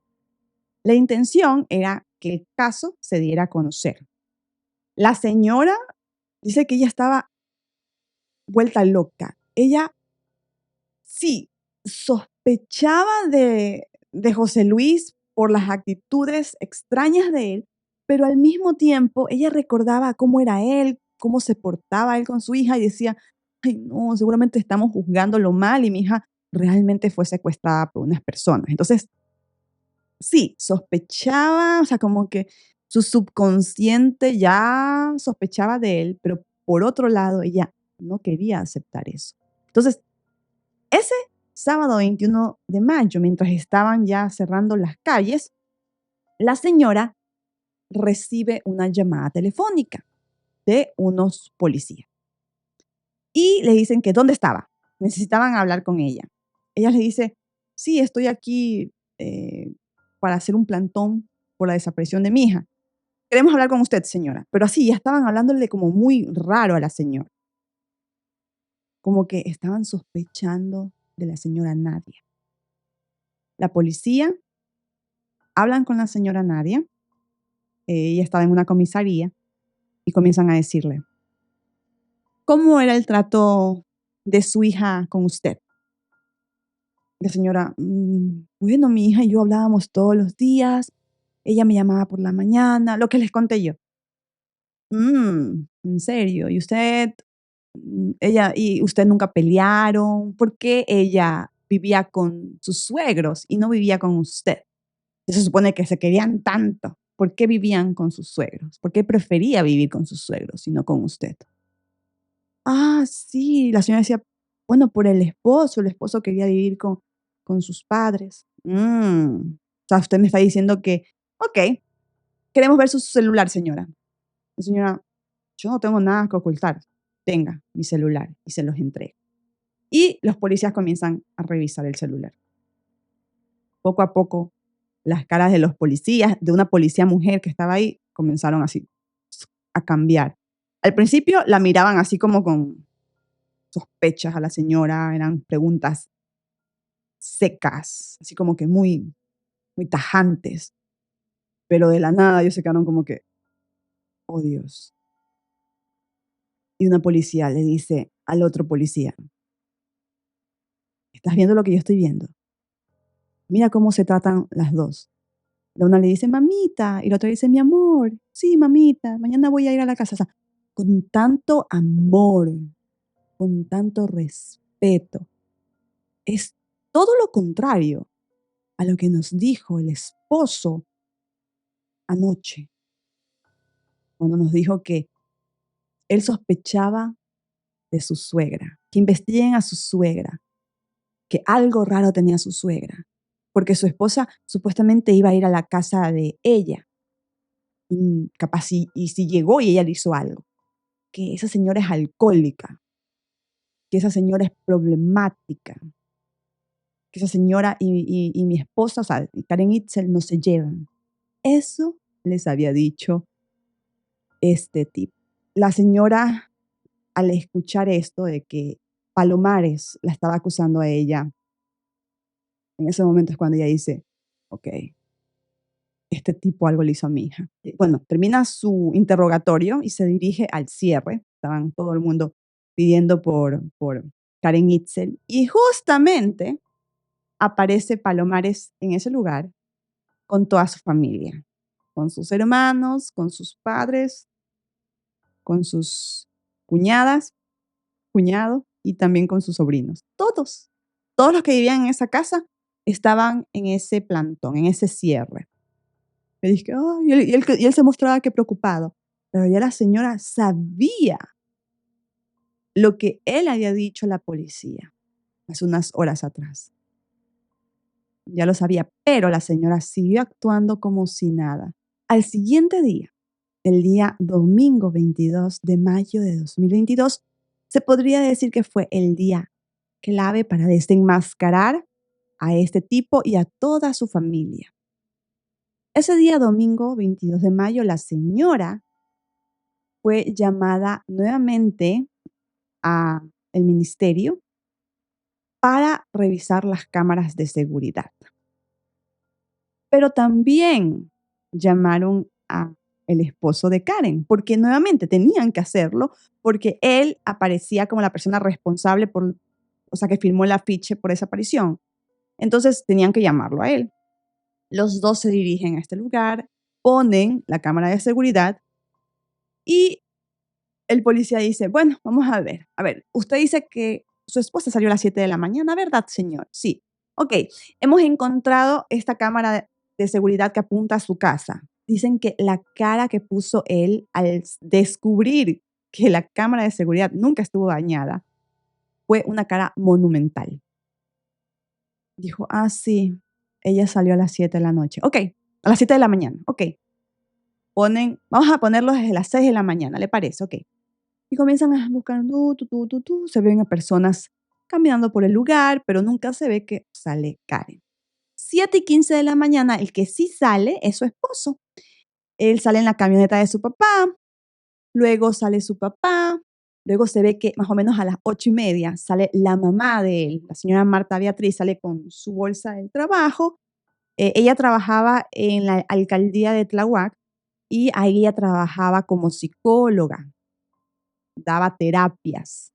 La intención era que el caso se diera a conocer. La señora dice que ella estaba vuelta loca. Ella sí sospechaba de José Luis por las actitudes extrañas de él, pero al mismo tiempo ella recordaba cómo era él, cómo se portaba él con su hija y decía, ay no, seguramente estamos juzgándolo mal y mi hija realmente fue secuestrada por unas personas. Entonces, sí, sospechaba, o sea, como que su subconsciente ya sospechaba de él, pero por otro lado, ella no quería aceptar eso. Entonces, ese sábado 21 de mayo, mientras estaban ya cerrando las calles, la señora recibe una llamada telefónica de unos policías y le dicen que dónde estaba. Necesitaban hablar con ella. Ella le dice, sí, estoy aquí para hacer un plantón por la desaparición de mi hija. Queremos hablar con usted, señora. Pero así, ya estaban hablándole como muy raro a la señora. Como que estaban sospechando de la señora Nadia. La policía hablan con la señora Nadia. Ella estaba en una comisaría y comienzan a decirle, ¿cómo era el trato de su hija con usted? La señora, bueno, mi hija y yo hablábamos todos los días. Ella me llamaba por la mañana, lo que les conté yo. ¿En serio? ¿Y usted, ella y usted nunca pelearon? ¿Por qué ella vivía con sus suegros y no vivía con usted? Se supone que se querían tanto. ¿Por qué vivían con sus suegros? ¿Por qué prefería vivir con sus suegros y no con usted? Ah, sí, la señora decía, bueno, por el esposo quería vivir con sus padres. O sea, usted me está diciendo que, ok, queremos ver su celular, señora. La señora, yo no tengo nada que ocultar. Tenga mi celular y se los entrego. Y los policías comienzan a revisar el celular. Poco a poco, las caras de los policías, de una policía mujer que estaba ahí, comenzaron así a cambiar. Al principio la miraban así como con sospechas a la señora, eran preguntas secas, así como que muy, muy tajantes, pero de la nada ellos se quedaron como que, oh Dios. Y una policía le dice al otro policía, ¿estás viendo lo que yo estoy viendo? Mira cómo se tratan las dos. La una le dice, mamita, y la otra dice, mi amor, sí, mamita, mañana voy a ir a la casa. O sea, con tanto amor, con tanto respeto. Es todo lo contrario a lo que nos dijo el esposo anoche, cuando nos dijo que él sospechaba de su suegra, que investiguen a su suegra, que algo raro tenía su suegra, porque su esposa supuestamente iba a ir a la casa de ella, y capaz y si llegó y ella le hizo algo, que esa señora es alcohólica, que esa señora es problemática, que esa señora y mi esposa, o sea, Karen Itzel, no se llevan. Eso les había dicho este tipo. La señora, al escuchar esto de que Palomares la estaba acusando a ella, en ese momento es cuando ella dice, ok, este tipo algo le hizo a mi hija. Bueno, termina su interrogatorio y se dirige al cierre. Estaban todo el mundo pidiendo por Karen Itzel. Y justamente aparece Palomares en ese lugar con toda su familia, con sus hermanos, con sus padres, con sus cuñadas, cuñado y también con sus sobrinos. Todos los que vivían en esa casa estaban en ese plantón, en ese cierre. Y dije, "Ay", y él se mostraba que preocupado, Pero ya la señora sabía lo que él había dicho a la policía hace unas horas atrás. Ya lo sabía, pero la señora siguió actuando como si nada. Al siguiente día, el día domingo 22 de mayo de 2022, se podría decir que fue el día clave para desenmascarar a este tipo y a toda su familia. Ese día domingo 22 de mayo, la señora fue llamada nuevamente a el ministerio para revisar las cámaras de seguridad. Pero también llamaron a el esposo de Karen, porque nuevamente tenían que hacerlo, porque él aparecía como la persona responsable o sea, que firmó el afiche por esa aparición. Entonces tenían que llamarlo a él. Los dos se dirigen a este lugar, ponen la cámara de seguridad y el policía dice, bueno, vamos a ver. A ver, usted dice que su esposa salió a las 7 de la mañana, ¿verdad, señor? Sí. Ok, hemos encontrado esta cámara de seguridad que apunta a su casa. Dicen que la cara que puso él al descubrir que la cámara de seguridad nunca estuvo dañada fue una cara monumental. Dijo, ah, sí, ella salió a las 7 de la noche. Ok, a las 7 de la mañana. Ok, vamos a ponerlo desde las 6 de la mañana, ¿le parece? Ok. Y comienzan a buscar, se ven a personas caminando por el lugar, pero nunca se ve que sale Karen. 7:15 de la mañana, el que sí sale es su esposo. Él sale en la camioneta de su papá, luego sale su papá, luego se ve que más o menos a las 8:30 sale la mamá de él, la señora Marta Beatriz, sale con su bolsa del trabajo. Ella trabajaba en la alcaldía de Tláhuac y ahí ella trabajaba como psicóloga, daba terapias.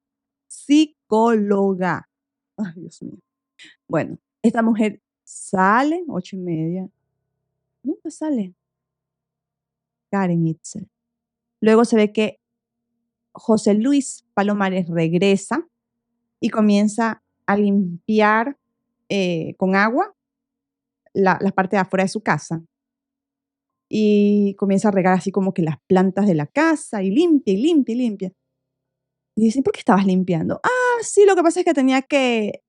Psicóloga. Ay, Dios mío. Bueno, esta mujer sale, 8:30. Nunca sale Karen Itzel. Luego se ve que José Luis Palomares regresa y comienza a limpiar con agua la parte de afuera de su casa. Y comienza a regar así como que las plantas de la casa y limpia y limpia y limpia. Y dicen, ¿por qué estabas limpiando? Ah, sí, lo que pasa es que tenía que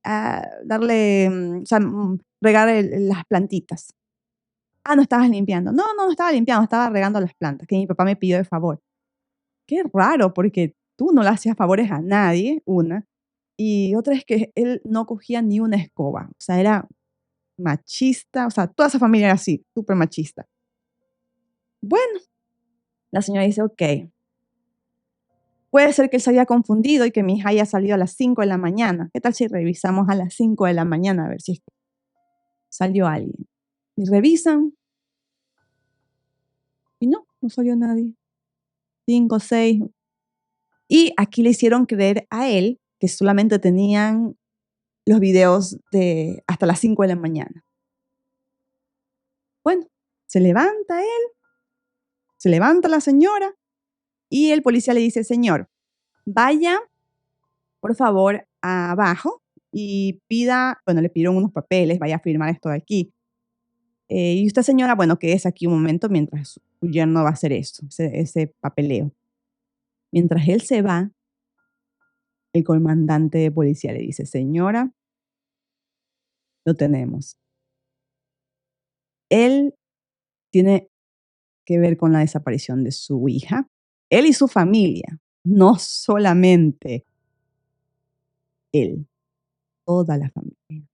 darle, o sea, regar las plantitas. Ah, no estabas limpiando. No, no, no estaba limpiando, estaba regando las plantas, que mi papá me pidió de favor. Qué raro, porque tú no le hacías favores a nadie, una. Y otra es que él no cogía ni una escoba. O sea, era machista. O sea, toda esa familia era así, súper machista. Bueno, la señora dice, ok, puede ser que él se haya confundido y que mi hija haya salido a las 5 de la mañana. ¿Qué tal si revisamos a las 5 de la mañana a ver si salió alguien? Y revisan y no, no salió nadie. 5, 6. Y aquí le hicieron creer a él que solamente tenían los videos de hasta las 5 de la mañana. Bueno, se levanta él, se levanta la señora y el policía le dice, señor, vaya, por favor, abajo y pida, bueno, le pidieron unos papeles, vaya a firmar esto de aquí. Y usted, señora, bueno, quédese aquí un momento mientras su yerno va a hacer eso, ese papeleo. Mientras él se va, el comandante de policía le dice, señora, lo tenemos. Él tiene que ver con la desaparición de su hija, él y su familia, no solamente él, toda la familia.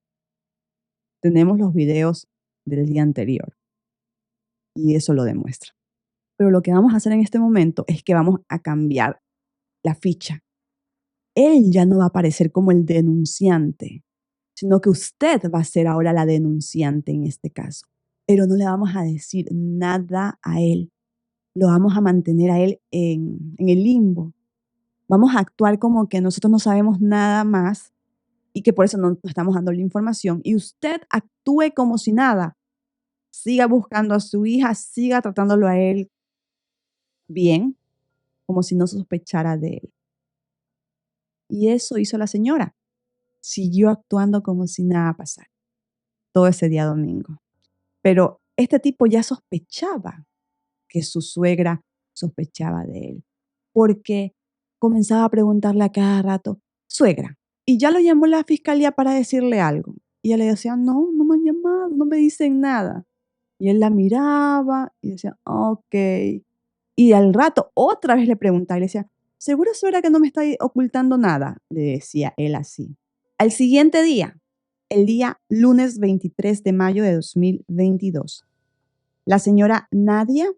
Tenemos los videos del día anterior y eso lo demuestra. Pero lo que vamos a hacer en este momento es que vamos a cambiar la ficha. Él ya no va a aparecer como el denunciante, sino que usted va a ser ahora la denunciante en este caso. Pero no le vamos a decir nada a él. Lo vamos a mantener a él en el limbo. Vamos a actuar como que nosotros no sabemos nada más y que por eso no estamos dando la información. Y usted actúe como si nada. Siga buscando a su hija, siga tratándolo a él bien, como si no sospechara de él. Y eso hizo la señora. Siguió actuando como si nada pasara todo ese día domingo. Pero este tipo ya sospechaba que su suegra sospechaba de él, porque comenzaba a preguntarle a cada rato, suegra, y ya lo llamó la fiscalía para decirle algo. Y ella le decía, no, no me han llamado, no me dicen nada. Y él la miraba y decía, ok. Y al rato otra vez le preguntaba y le decía, ¿seguro suegra que no me está ocultando nada? Le decía él así. Al siguiente día, el día lunes 23 de mayo de 2022, la señora Nadia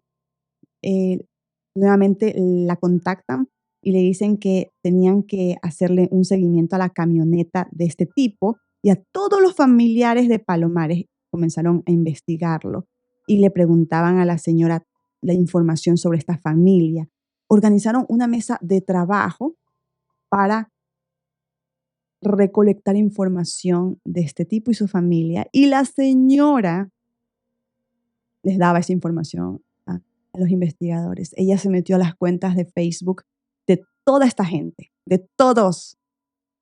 nuevamente la contactan y le dicen que tenían que hacerle un seguimiento a la camioneta de este tipo y a todos los familiares de Palomares comenzaron a investigarlo y le preguntaban a la señora la información sobre esta familia. Organizaron una mesa de trabajo para recolectar información de este tipo y su familia y la señora les daba esa información a los investigadores. Ella se metió a las cuentas de Facebook de toda esta gente, de todos,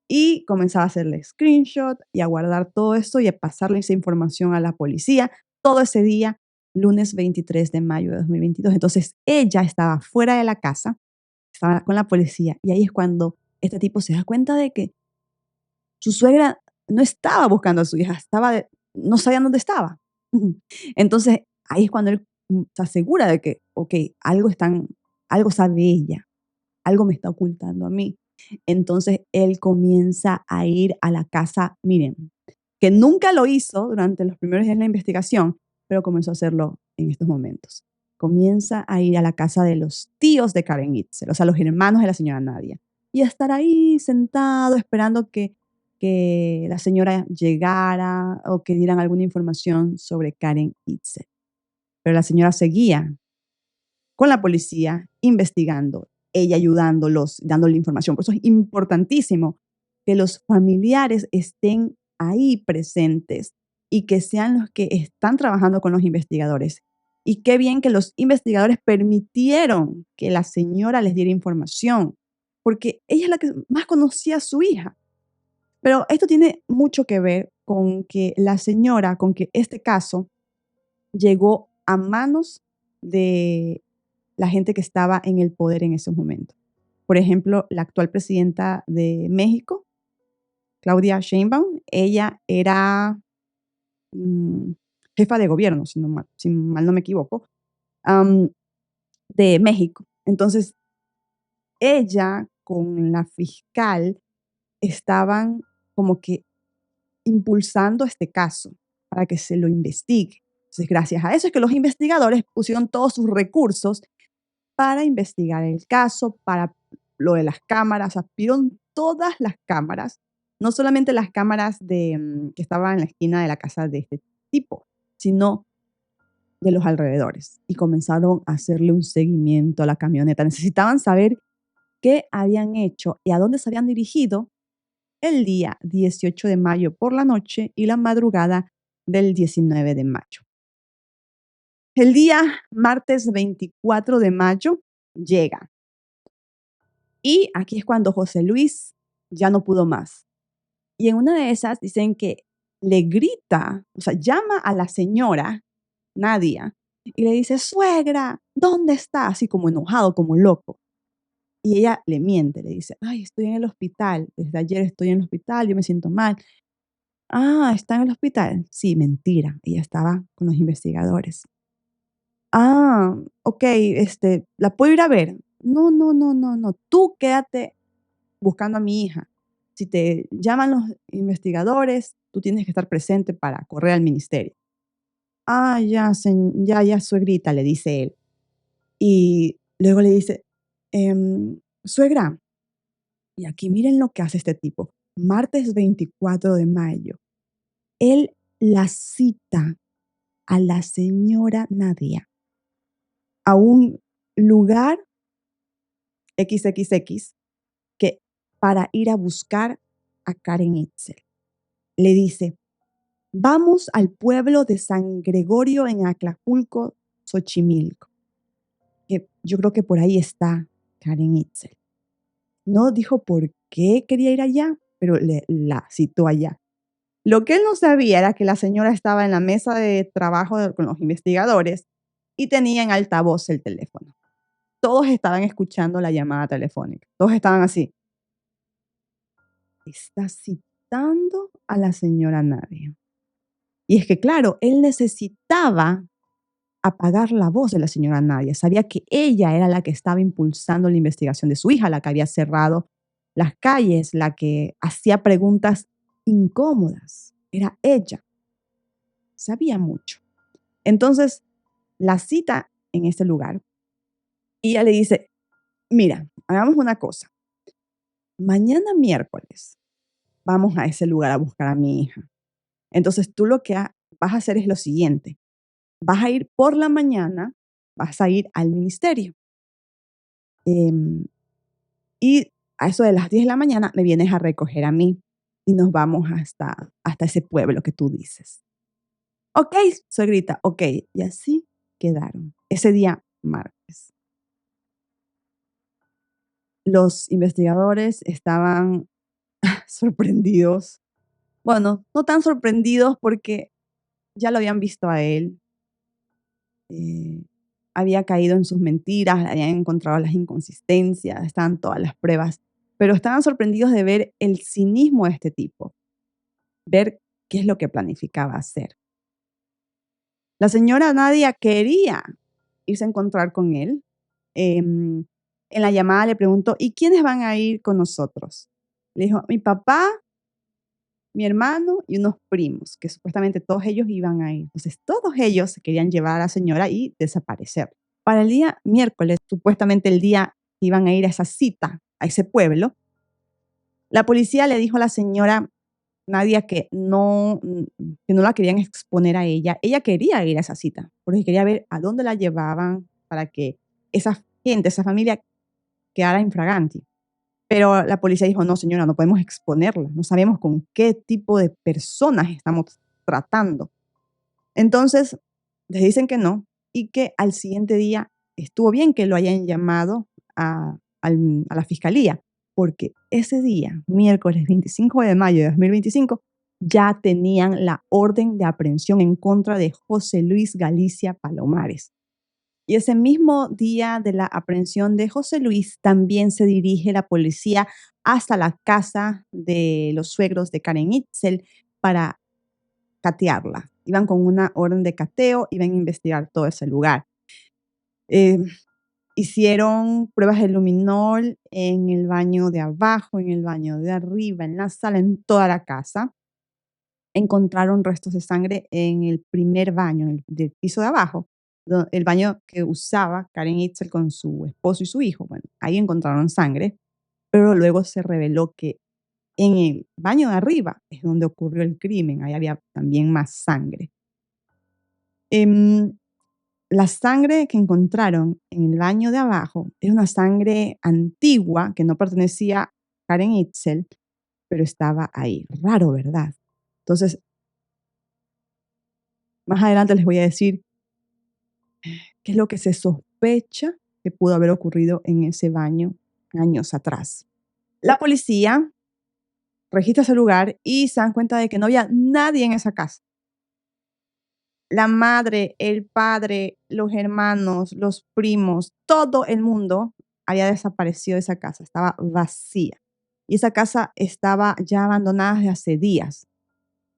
y comenzaba a hacerle screenshot y a guardar todo esto y a pasarle esa información a la policía todo ese día, lunes 23 de mayo de 2022. Entonces ella estaba fuera de la casa, estaba con la policía y ahí es cuando este tipo se da cuenta de que su suegra no estaba buscando a su hija, no sabían dónde estaba. Entonces, ahí es cuando él se asegura de que, ok, algo sabe ella, algo me está ocultando a mí. Entonces, él comienza a ir a la casa, miren, que nunca lo hizo durante los primeros días de la investigación, pero comenzó a hacerlo en estos momentos. Comienza a ir a la casa de los tíos de Karen Itzel, o sea, los hermanos de la señora Nadia, y a estar ahí sentado esperando que la señora llegara o que dieran alguna información sobre Karen Itzel. Pero la señora seguía con la policía investigando, ella ayudándolos, dándole información. Por eso es importantísimo que los familiares estén ahí presentes y que sean los que están trabajando con los investigadores. Y qué bien que los investigadores permitieron que la señora les diera información, porque ella es la que más conocía a su hija. Pero esto tiene mucho que ver con que la señora, con que este caso llegó a manos de la gente que estaba en el poder en esos momentos. Por ejemplo, la actual presidenta de México, Claudia Sheinbaum, ella era jefa de gobierno, si mal no me equivoco, de México. Entonces, ella con la fiscal estaban como que impulsando este caso para que se lo investigue. Entonces, gracias a eso es que los investigadores pusieron todos sus recursos para investigar el caso, para lo de las cámaras, aspiraron todas las cámaras, no solamente las cámaras que estaban en la esquina de la casa de este tipo, sino de los alrededores. Y comenzaron a hacerle un seguimiento a la camioneta. Necesitaban saber qué habían hecho y a dónde se habían dirigido el día 18 de mayo por la noche y la madrugada del 19 de mayo. El día martes 24 de mayo llega. Y aquí es cuando José Luis ya no pudo más. Y en una de esas dicen que le grita, o sea, llama a la señora Nadia y le dice, suegra, ¿dónde está? Así como enojado, como loco. Y ella le miente, le dice, ay, estoy en el hospital, desde ayer estoy en el hospital, yo me siento mal. Ah, ¿está en el hospital? Sí, mentira, ella estaba con los investigadores. Ah, ok, ¿la puedo ir a ver? No, no, no, no, no, tú quédate buscando a mi hija. Si te llaman los investigadores, tú tienes que estar presente para correr al ministerio. Ah, ya, ya, suegrita, le dice él. Y luego le dice, suegra, y aquí miren lo que hace este tipo. Martes 24 de mayo, él la cita a la señora Nadia a un lugar XXX que para ir a buscar a Karen Itzel. Le dice, vamos al pueblo de San Gregorio en Acapulco, Xochimilco. Que yo creo que por ahí está Karen Itzel. No dijo por qué quería ir allá, pero la citó allá. Lo que él no sabía era que la señora estaba en la mesa de trabajo con los investigadores y tenía en altavoz el teléfono. todos estaban escuchando la llamada telefónica. Todos estaban así. Está citando a la señora Nadia. Y es que, claro, él necesitaba apagar la voz de la señora Nadia. Sabía que ella era la que estaba impulsando la investigación de su hija, la que había cerrado las calles, la que hacía preguntas incómodas. Era ella. Sabía mucho. Entonces, la cita en este lugar y ella le dice, mira, hagamos una cosa. Mañana miércoles vamos a ese lugar a buscar a mi hija. Entonces, tú lo que vas a hacer es lo siguiente. Vas a ir por la mañana, vas a ir al ministerio. Y a eso de las 10 de la mañana me vienes a recoger a mí y nos vamos hasta ese pueblo que tú dices. Ok, suegrita, ok. Y así quedaron. Ese día, martes. Los investigadores estaban sorprendidos. Bueno, no tan sorprendidos porque ya lo habían visto a él. Había caído en sus mentiras, habían encontrado las inconsistencias, estaban todas las pruebas, pero estaban sorprendidos de ver el cinismo de este tipo, ver qué es lo que planificaba hacer. La señora Nadia quería irse a encontrar con él. En la llamada le preguntó, ¿y quiénes van a ir con nosotros? Le dijo, mi papá, mi hermano y unos primos, que supuestamente todos ellos iban a ir. Entonces, todos ellos se querían llevar a la señora y desaparecer. Para el día miércoles, supuestamente el día que iban a ir a esa cita, a ese pueblo, la policía le dijo a la señora Nadia que no la querían exponer a ella. Ella quería ir a esa cita, porque quería ver a dónde la llevaban para que esa gente, esa familia quedara infraganti. Pero la policía dijo, no señora, no podemos exponerla, no sabemos con qué tipo de personas estamos tratando. Entonces, les dicen que no y que al siguiente día estuvo bien que lo hayan llamado a la fiscalía, porque ese día, miércoles 25 de mayo de 2025, ya tenían la orden de aprehensión en contra de José Luis Galicia Palomares. Y ese mismo día de la aprehensión de José Luis, también se dirige la policía hasta la casa de los suegros de Karen Itzel para catearla. Iban con una orden de cateo, iban a investigar todo ese lugar. Hicieron pruebas de luminol en el baño de abajo, en el baño de arriba, en la sala, en toda la casa. Encontraron restos de sangre en el primer baño, del piso de abajo, el baño que usaba Karen Itzel con su esposo y su hijo. Bueno, ahí encontraron sangre, pero luego se reveló que en el baño de arriba es donde ocurrió el crimen, ahí había también más sangre. La sangre que encontraron en el baño de abajo era una sangre antigua que no pertenecía a Karen Itzel, pero estaba ahí. Raro, ¿verdad? Entonces, más adelante les voy a decir qué es lo que se sospecha que pudo haber ocurrido en ese baño años atrás. La policía registra ese lugar y se dan cuenta de que no había nadie en esa casa. La madre, el padre, los hermanos, los primos, todo el mundo había desaparecido de esa casa, estaba vacía. Y esa casa estaba ya abandonada desde hace días.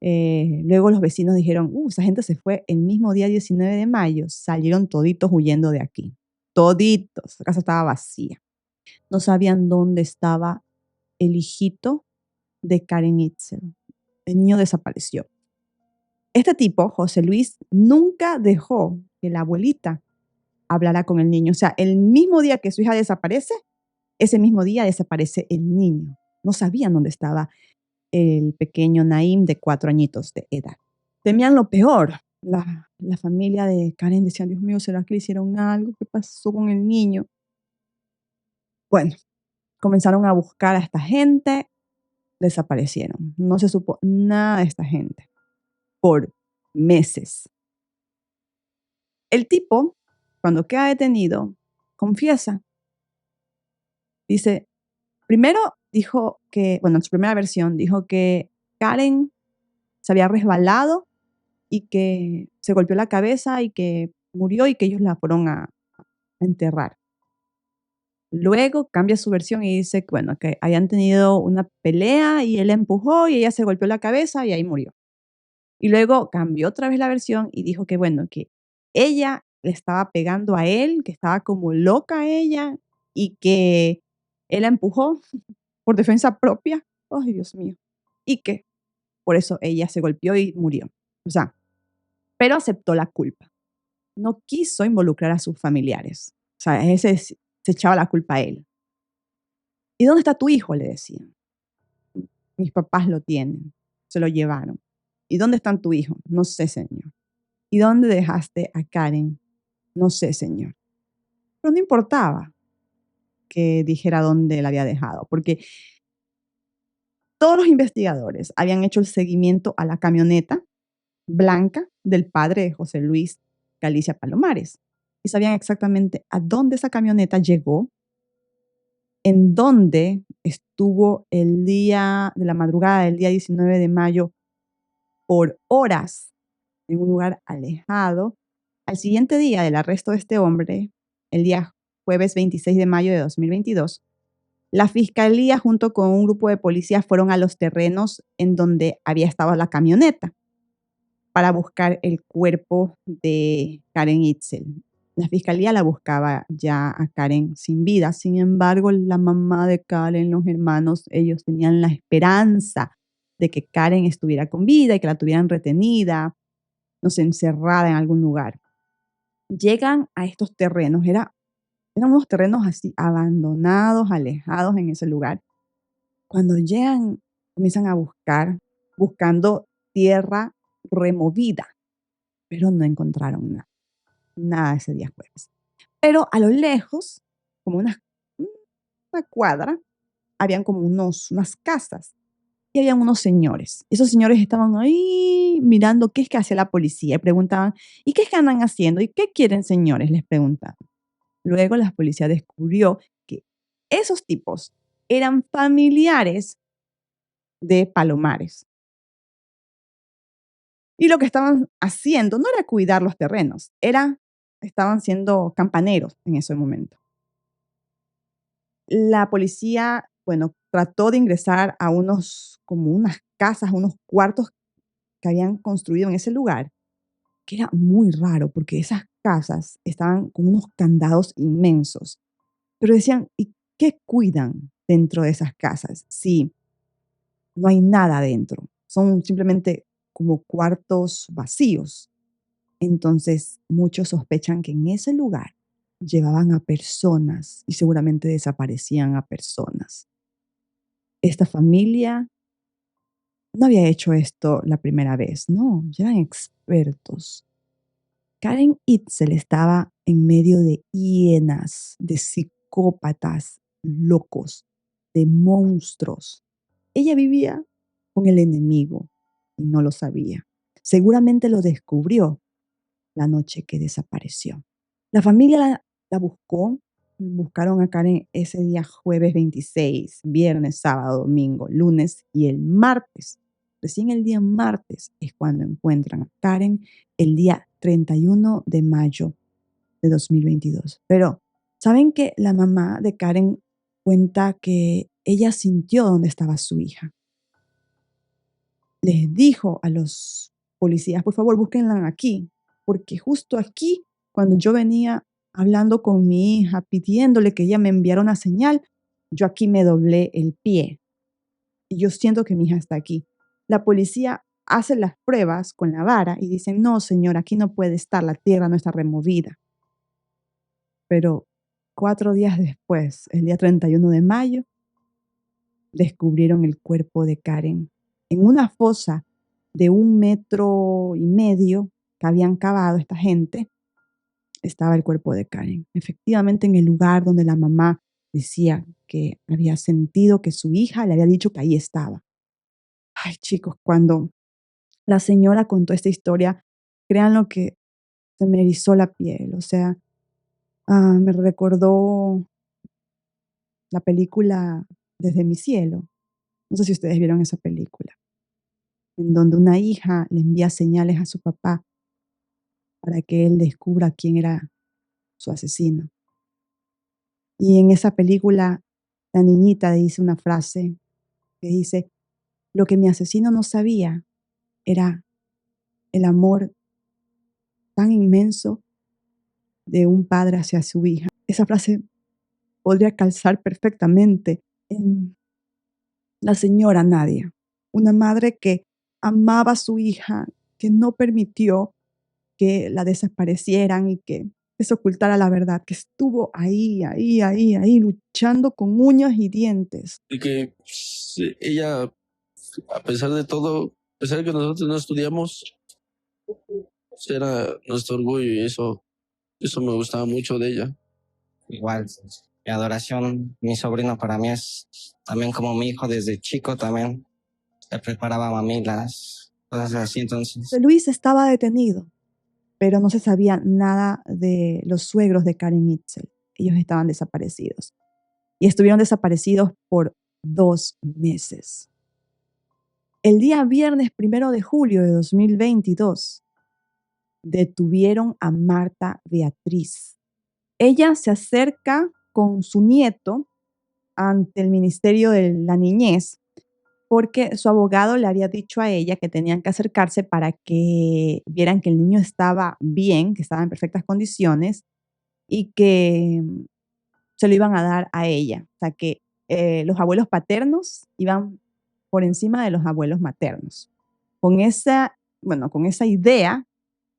Luego los vecinos dijeron, esa gente se fue el mismo día 19 de mayo, salieron toditos huyendo de aquí. Toditos, la casa estaba vacía. No sabían dónde estaba el hijito de Karen Itzel. El niño desapareció. Este tipo, José Luis, nunca dejó que la abuelita hablara con el niño. O sea, el mismo día que su hija desaparece, ese mismo día desaparece el niño. No sabían dónde estaba el pequeño Naim de 4 añitos de edad. Temían lo peor. La familia de Karen decía, Dios mío, ¿será que le hicieron algo? ¿Qué pasó con el niño? Bueno, comenzaron a buscar a esta gente, desaparecieron. No se supo nada de esta gente por meses. El tipo, cuando queda detenido, confiesa. Dice, primero dijo que, bueno, en su primera versión dijo que Karen se había resbalado y que se golpeó la cabeza y que murió y que ellos la fueron a enterrar. Luego cambia su versión y dice, bueno, que habían tenido una pelea y él la empujó y ella se golpeó la cabeza y ahí murió. Y luego cambió otra vez la versión y dijo que, bueno, que ella le estaba pegando a él, que estaba como loca ella y que él la empujó por defensa propia. Ay, Dios mío. Y que por eso ella se golpeó y murió. O sea, pero aceptó la culpa. No quiso involucrar a sus familiares. O sea, se echaba la culpa a él. ¿Y dónde está tu hijo?, le decían. Mis papás lo tienen, se lo llevaron. ¿Y dónde está tu hijo? No sé, señor. ¿Y dónde dejaste a Karen? No sé, señor. Pero no importaba que dijera dónde la había dejado, porque todos los investigadores habían hecho el seguimiento a la camioneta blanca del padre de José Luis Galicia Palomares y sabían exactamente a dónde esa camioneta llegó, en dónde estuvo el día de la madrugada del día 19 de mayo por horas en un lugar alejado. Al siguiente día del arresto de este hombre, el día jueves 26 de mayo de 2022, la fiscalía junto con un grupo de policías fueron a los terrenos en donde había estado la camioneta para buscar el cuerpo de Karen Itzel. La fiscalía la buscaba ya a Karen sin vida. Sin embargo, la mamá de Karen, los hermanos, ellos tenían la esperanza de que Karen estuviera con vida y que la tuvieran retenida, no sé, encerrada en algún lugar. Llegan a estos terrenos, eran unos terrenos así abandonados, alejados en ese lugar. Cuando llegan, comienzan a buscar, buscando tierra removida, pero no encontraron nada, nada ese día jueves. Pero a lo lejos, como una cuadra, habían como unas casas y habían unos señores. Esos señores estaban ahí mirando qué es que hacía la policía y preguntaban, ¿y qué es que andan haciendo? ¿Y qué quieren, señores?, les preguntaban. Luego la policía descubrió que esos tipos eran familiares de Palomares. Y lo que estaban haciendo no era cuidar los terrenos, estaban siendo campaneros en ese momento. La policía, bueno, trató de ingresar a como unas casas, unos cuartos que habían construido en ese lugar, que era muy raro porque esas casas estaban con unos candados inmensos. Pero decían, ¿y qué cuidan dentro de esas casas? Sí, no hay nada dentro. Son simplemente como cuartos vacíos. Entonces, muchos sospechan que en ese lugar llevaban a personas y seguramente desaparecían a personas. Esta familia no había hecho esto la primera vez, no, ya eran expertos. Karen Itzel estaba en medio de hienas, de psicópatas locos, de monstruos. Ella vivía con el enemigo y no lo sabía. Seguramente lo descubrió la noche que desapareció. La familia la buscó, buscaron a Karen ese día jueves 26, viernes, sábado, domingo, lunes y el martes. Recién el día martes es cuando encuentran a Karen el día 31 de mayo de 2022. Pero, ¿saben que la mamá de Karen cuenta que ella sintió dónde estaba su hija? Les dijo a los policías, por favor, búsquenla aquí, porque justo aquí, cuando yo venía hablando con mi hija, pidiéndole que ella me enviara una señal, yo aquí me doblé el pie y yo siento que mi hija está aquí. La policía hace las pruebas con la vara y dicen, no, señor, aquí no puede estar, la tierra no está removida. Pero 4 días después, el día 31 de mayo, descubrieron el cuerpo de Karen en una fosa de 1,5 metros que habían cavado esta gente. Estaba el cuerpo de Karen, efectivamente en el lugar donde la mamá decía que había sentido que su hija le había dicho que ahí estaba. Ay, chicos, cuando la señora contó esta historia, créanlo que se me erizó la piel, o sea, me recordó la película Desde mi cielo. No sé si ustedes vieron esa película, en donde una hija le envía señales a su papá para que él descubra quién era su asesino. Y en esa película, la niñita dice una frase que dice, lo que mi asesino no sabía era el amor tan inmenso de un padre hacia su hija. Esa frase podría calzar perfectamente en la señora Nadia, una madre que amaba a su hija, que no permitió que la desaparecieran y que se ocultara la verdad, que estuvo ahí, luchando con uñas y dientes. Y que ella, a pesar de todo, a pesar de que nosotros no estudiamos, era nuestro orgullo y eso me gustaba mucho de ella. Igual, mi adoración, mi sobrino para mí es también como mi hijo desde chico también. Le preparaba mamilas, cosas así, entonces. Luis estaba detenido, pero no se sabía nada de los suegros de Karen Itzel. Ellos estaban desaparecidos y estuvieron desaparecidos por 2 meses. El día viernes 1 de julio de 2022, detuvieron a Marta Beatriz. Ella se acerca con su nieto ante el Ministerio de la Niñez porque su abogado le había dicho a ella que tenían que acercarse para que vieran que el niño estaba bien, que estaba en perfectas condiciones y que se lo iban a dar a ella. O sea, que los abuelos paternos iban por encima de los abuelos maternos. Con esa idea,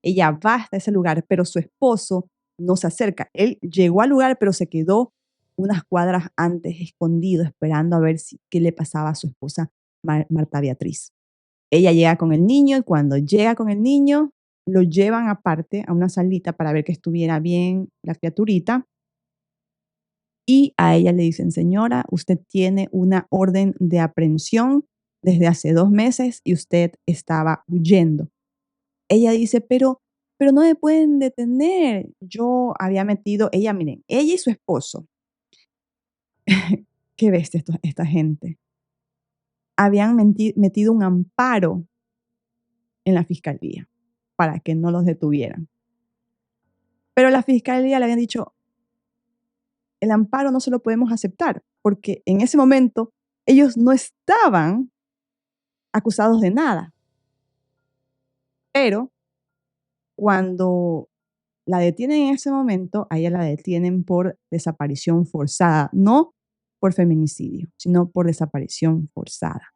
ella va hasta ese lugar, pero su esposo no se acerca. Él llegó al lugar, pero se quedó unas cuadras antes, escondido, esperando a ver qué le pasaba a su esposa Marta Beatriz. Ella llega con el niño y cuando llega con el niño, lo llevan aparte a una salita para ver que estuviera bien la criaturita. Y a ella le dicen, señora, usted tiene una orden de aprehensión desde hace 2 meses y usted estaba huyendo. Ella dice, pero no me pueden detener. Yo había metido, miren, ella y su esposo, qué bestia esta gente, habían metido un amparo en la fiscalía para que no los detuvieran. Pero la fiscalía le habían dicho, el amparo no se lo podemos aceptar, porque en ese momento ellos no estaban acusados de nada. Pero cuando la detienen en ese momento, a ella la detienen por desaparición forzada, no por feminicidio, sino por desaparición forzada.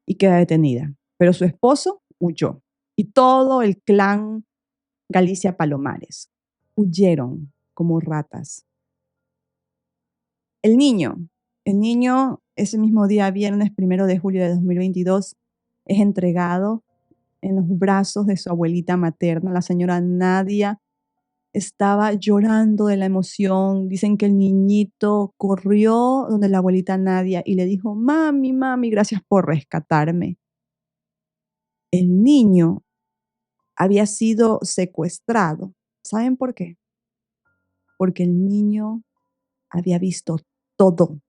Y queda detenida. Pero su esposo huyó. Y todo el clan Galicia Palomares huyeron como ratas. El niño ese mismo día, viernes 1 de julio de 2022, es entregado en los brazos de su abuelita materna, la señora Nadia. Estaba llorando de la emoción. Dicen que el niñito corrió donde la abuelita Nadia y le dijo, mami, mami, gracias por rescatarme. El niño había sido secuestrado. ¿Saben por qué? Porque el niño había visto todo.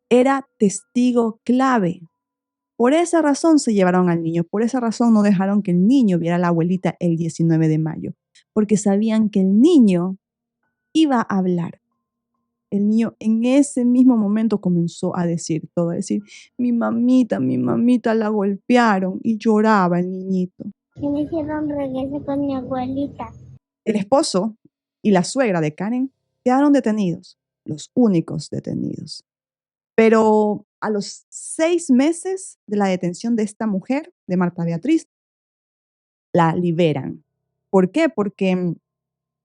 Era testigo clave. Por esa razón se llevaron al niño, por esa razón no dejaron que el niño viera a la abuelita el 19 de mayo, porque sabían que el niño iba a hablar. El niño en ese mismo momento comenzó a decir todo, a decir, mi mamita la golpearon, y lloraba el niñito. Y me hicieron regrese con mi abuelita. El esposo y la suegra de Karen quedaron detenidos, los únicos detenidos. Pero a los 6 meses de la detención de esta mujer, de Marta Beatriz, la liberan. ¿Por qué? Porque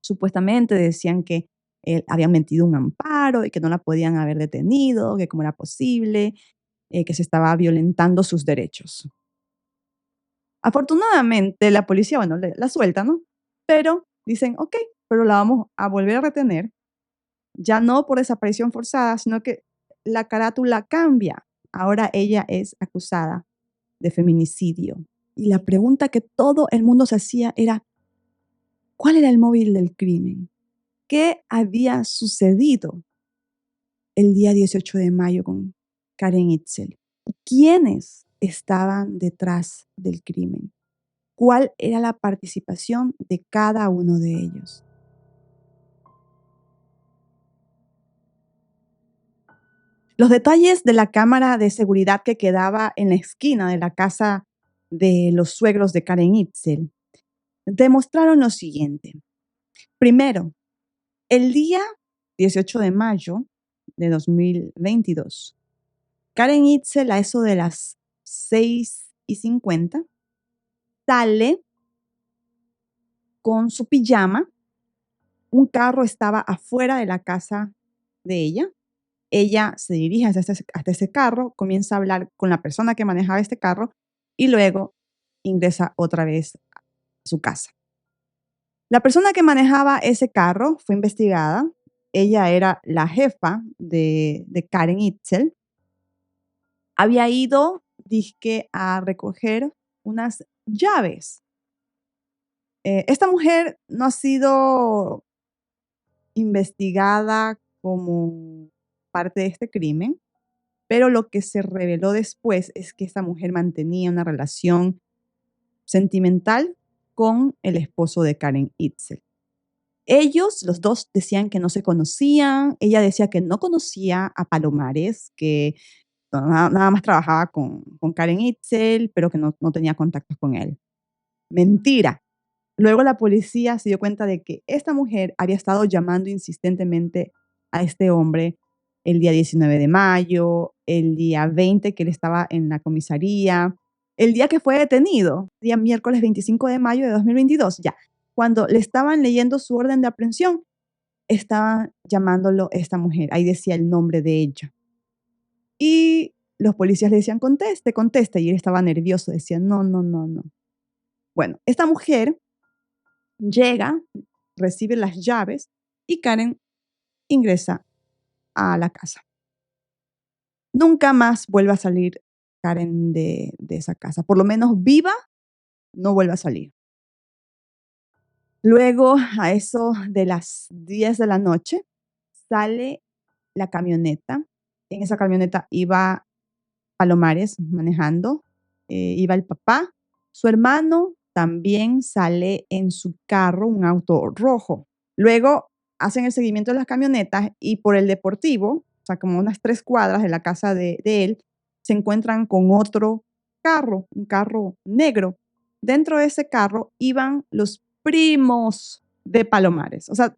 supuestamente decían que habían metido un amparo y que no la podían haber detenido, que cómo era posible, que se estaba violentando sus derechos. Afortunadamente, la policía, la suelta, ¿no? Pero dicen, ok, pero la vamos a volver a retener, ya no por desaparición forzada, sino que la carátula cambia. Ahora ella es acusada de feminicidio. Y la pregunta que todo el mundo se hacía era, ¿cuál era el móvil del crimen? ¿Qué había sucedido el día 18 de mayo con Karen Itzel? ¿Quiénes estaban detrás del crimen? ¿Cuál era la participación de cada uno de ellos? Los detalles de la cámara de seguridad que quedaba en la esquina de la casa de los suegros de Karen Itzel demostraron lo siguiente. Primero, el día 18 de mayo de 2022, Karen Itzel, a eso de las 6:50, sale con su pijama. Un carro estaba afuera de la casa de ella. Ella se dirige hasta ese carro, comienza a hablar con la persona que manejaba este carro y luego ingresa otra vez a su casa. La persona que manejaba ese carro fue investigada. Ella era la jefa de Karen Itzel. Había ido, dizque, a recoger unas llaves. Esta mujer no ha sido investigada como parte de este crimen, pero lo que se reveló después es que esta mujer mantenía una relación sentimental con el esposo de Karen Itzel. Ellos, los dos, decían que no se conocían. Ella decía que no conocía a Palomares, que nada más trabajaba con Karen Itzel, pero que no tenía contactos con él. Mentira. Luego la policía se dio cuenta de que esta mujer había estado llamando insistentemente a este hombre el día 19 de mayo, el día 20 que él estaba en la comisaría, el día que fue detenido, día miércoles 25 de mayo de 2022, ya. Cuando le estaban leyendo su orden de aprehensión, estaba llamándolo esta mujer. Ahí decía el nombre de ella. Y los policías le decían, conteste, conteste. Y él estaba nervioso, decía, no, no, no, no. Bueno, esta mujer llega, recibe las llaves y Karen ingresa a la casa. Nunca más vuelve a salir Karen de esa casa. Por lo menos viva, no vuelve a salir. Luego, a eso de las 10 de la noche, sale la camioneta. En esa camioneta iba Palomares manejando, iba el papá. Su hermano también sale en su carro, un auto rojo. Luego hacen el seguimiento de las camionetas y por el Deportivo, o sea, como unas 3 cuadras de la casa de él, se encuentran con otro carro, un carro negro. Dentro de ese carro iban los primos de Palomares. O sea,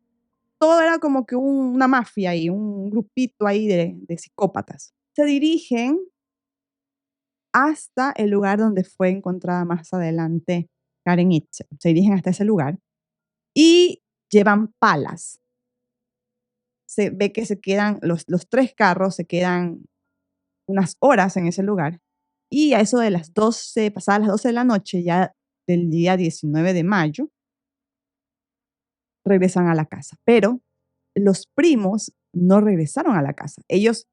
todo era como que una mafia ahí, un grupito ahí de psicópatas. Se dirigen hasta el lugar donde fue encontrada más adelante Karen Itzel. Se dirigen hasta ese lugar y llevan palas. Se ve que se quedan, los 3 carros se quedan unas horas en ese lugar y a eso de las 12, pasadas las 12 de la noche ya del día 19 de mayo, regresan a la casa. Pero los primos no regresaron a la casa. Ellos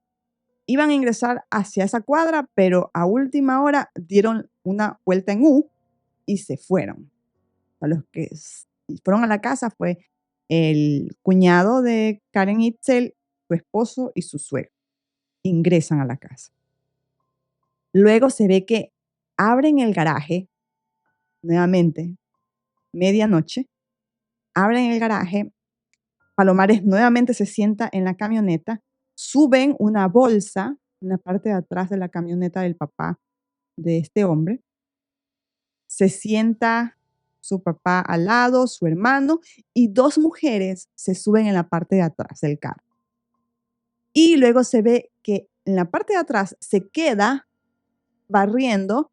iban a ingresar hacia esa cuadra, pero a última hora dieron una vuelta en U y se fueron. A los que fueron a la casa fue el cuñado de Karen Itzel, su esposo y su suegro. Ingresan a la casa. Luego se ve que abren el garaje, nuevamente, medianoche, abren el garaje, Palomares nuevamente se sienta en la camioneta, suben una bolsa en la parte de atrás de la camioneta del papá de este hombre, se sienta su papá al lado, su hermano, y 2 mujeres se suben en la parte de atrás del carro. Y luego se ve que en la parte de atrás se queda barriendo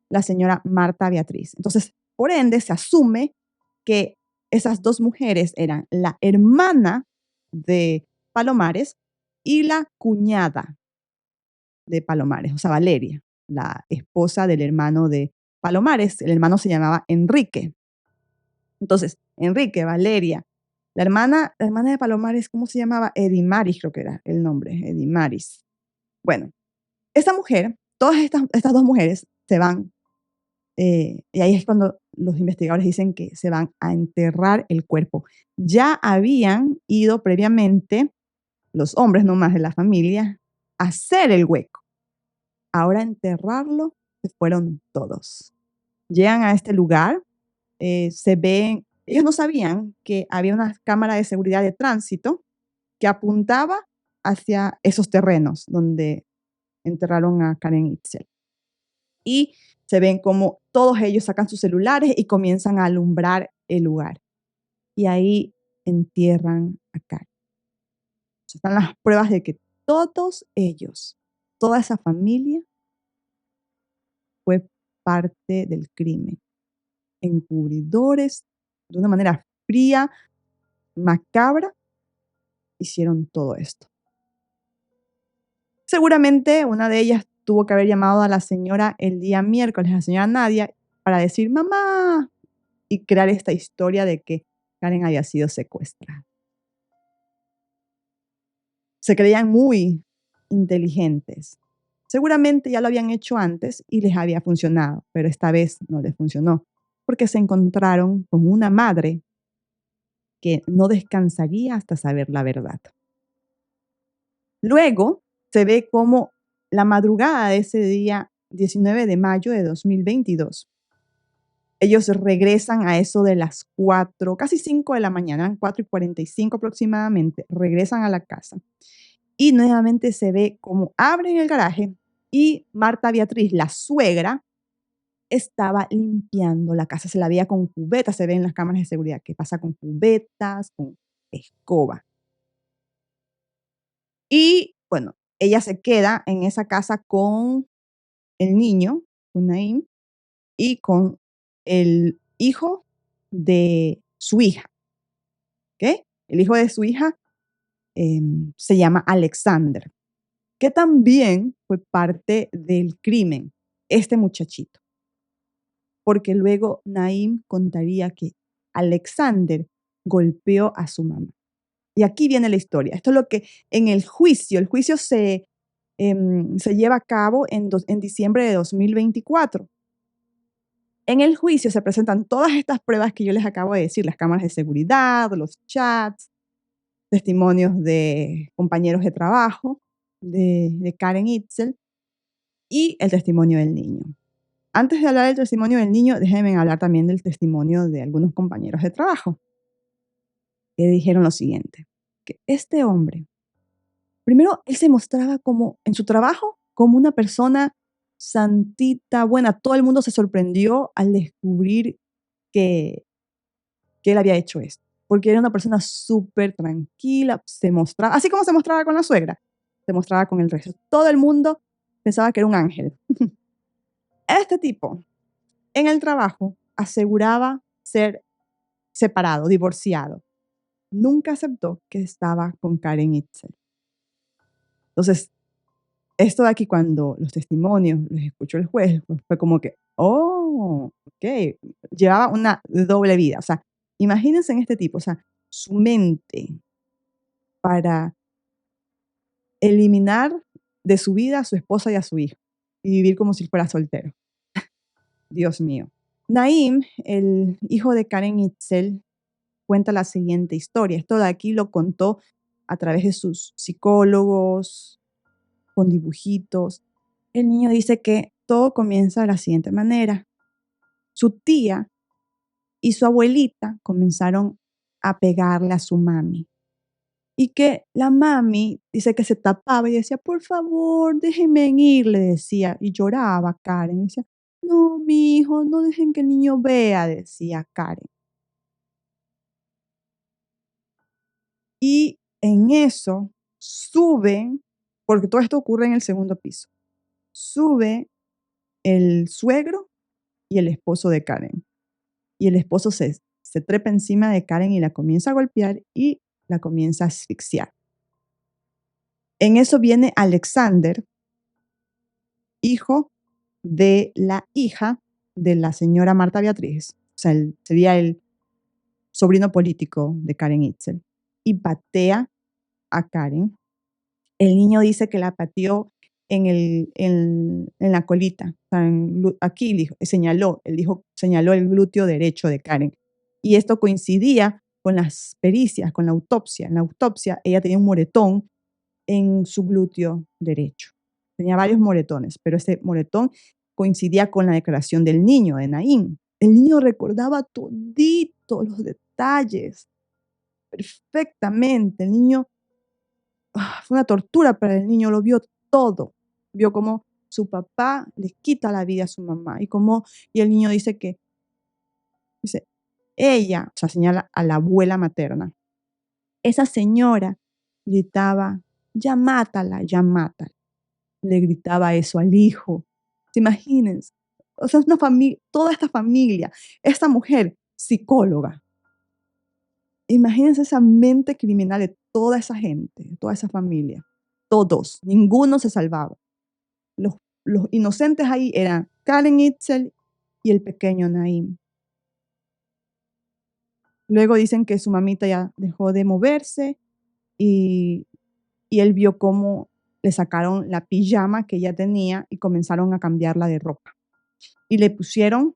la señora Marta Beatriz. Entonces, por ende, se asume que esas 2 mujeres eran la hermana de Palomares y la cuñada de Palomares, o sea, Valeria, la esposa del hermano de Palomares. El hermano se llamaba Enrique. Entonces, Enrique, Valeria, la hermana de Palomares, ¿cómo se llamaba? Edimaris, creo que era el nombre, Edimaris. Bueno, esta mujer, todas estas 2 mujeres se van, y ahí es cuando los investigadores dicen que se van a enterrar el cuerpo. Ya habían ido previamente los hombres nomás de la familia a hacer el hueco. Ahora enterrarlo, se fueron todos. Llegan a este lugar, se ven, ellos no sabían que había una cámara de seguridad de tránsito que apuntaba hacia esos terrenos donde enterraron a Karen Itzel. Y se ven como todos ellos sacan sus celulares y comienzan a alumbrar el lugar. Y ahí entierran a Karen. Están las pruebas de que todos ellos, toda esa familia, fue parte del crimen. Encubridores, de una manera fría, macabra, hicieron todo esto. Seguramente una de ellas tuvo que haber llamado a la señora el día miércoles, a la señora Nadia, para decir mamá y crear esta historia de que Karen había sido secuestrada. Se creían muy inteligentes. Seguramente ya lo habían hecho antes y les había funcionado, pero esta vez no les funcionó, porque se encontraron con una madre que no descansaría hasta saber la verdad. Luego se ve como la madrugada de ese día 19 de mayo de 2022, ellos regresan a eso de las 4, casi 5 de la mañana, 4:45 aproximadamente, regresan a la casa. Y nuevamente se ve como abren el garaje y Marta Beatriz, la suegra, estaba limpiando la casa. Se la veía con cubetas, se ve en las cámaras de seguridad que pasa con cubetas, con escoba. Y bueno, ella se queda en esa casa con el niño, con Naim, y con el hijo de su hija. ¿Ok? El hijo de su hija se llama Alexander, que también fue parte del crimen, este muchachito. Porque luego Naim contaría que Alexander golpeó a su mamá. Y aquí viene la historia. Esto es lo que en el juicio se lleva a cabo en diciembre de 2024. En el juicio se presentan todas estas pruebas que yo les acabo de decir, las cámaras de seguridad, los chats, testimonios de compañeros de trabajo de Karen Itzel y el testimonio del niño. Antes de hablar del testimonio del niño, déjenme hablar también del testimonio de algunos compañeros de trabajo que dijeron lo siguiente, que este hombre, primero, él se mostraba como en su trabajo como una persona santita, buena. Todo el mundo se sorprendió al descubrir que él había hecho esto, porque era una persona súper tranquila, se mostraba, así como se mostraba con la suegra, se mostraba con el resto. Todo el mundo pensaba que era un ángel. Este tipo, en el trabajo, aseguraba ser separado, divorciado. Nunca aceptó que estaba con Karen Itzel. Entonces, esto de aquí, cuando los testimonios los escuchó el juez, pues fue como que, oh, ok, llevaba una doble vida. O sea, imagínense en este tipo, o sea, su mente para eliminar de su vida a su esposa y a su hijo y vivir como si fuera soltero. Dios mío. Naim, el hijo de Karen Itzel, cuenta la siguiente historia. Esto de aquí lo contó a través de sus psicólogos, con dibujitos. El niño dice que todo comienza de la siguiente manera. Su tía y su abuelita comenzaron a pegarle a su mami. Y que la mami dice que se tapaba y decía, por favor, déjenme ir, le decía. Y lloraba Karen. Y decía, no, mi hijo, no dejen que el niño vea, decía Karen. Y en eso suben, porque todo esto ocurre en el segundo piso, sube el suegro y el esposo de Karen. Y el esposo se trepa encima de Karen y la comienza a golpear y la comienza a asfixiar. En eso viene Alexander, hijo de la hija de la señora Marta Beatriz, o sea, sería el sobrino político de Karen Itzel, y patea a Karen. El niño dice que la pateó en la colita, o sea, aquí dijo, señaló el glúteo derecho de Karen. Y esto coincidía con las pericias, con la autopsia. En la autopsia ella tenía un moretón en su glúteo derecho. Tenía varios moretones, pero ese moretón coincidía con la declaración del niño, de Naim. El niño recordaba toditos los detalles perfectamente. El niño fue una tortura para el niño, lo vio todo. Vio cómo su papá le quita la vida a su mamá y el niño dice, ella, o sea, señala a la abuela materna, esa señora gritaba, ya mátala, ya mátala. Le gritaba eso al hijo. ¿Se imaginan? O sea, una familia, toda esta familia, esta mujer psicóloga. Imagínense esa mente criminal de toda esa gente, de toda esa familia. Todos, ninguno se salvaba. Los inocentes ahí eran Karen Itzel y el pequeño Naim. Luego dicen que su mamita ya dejó de moverse y él vio cómo le sacaron la pijama que ella tenía y comenzaron a cambiarla de ropa. Y le pusieron,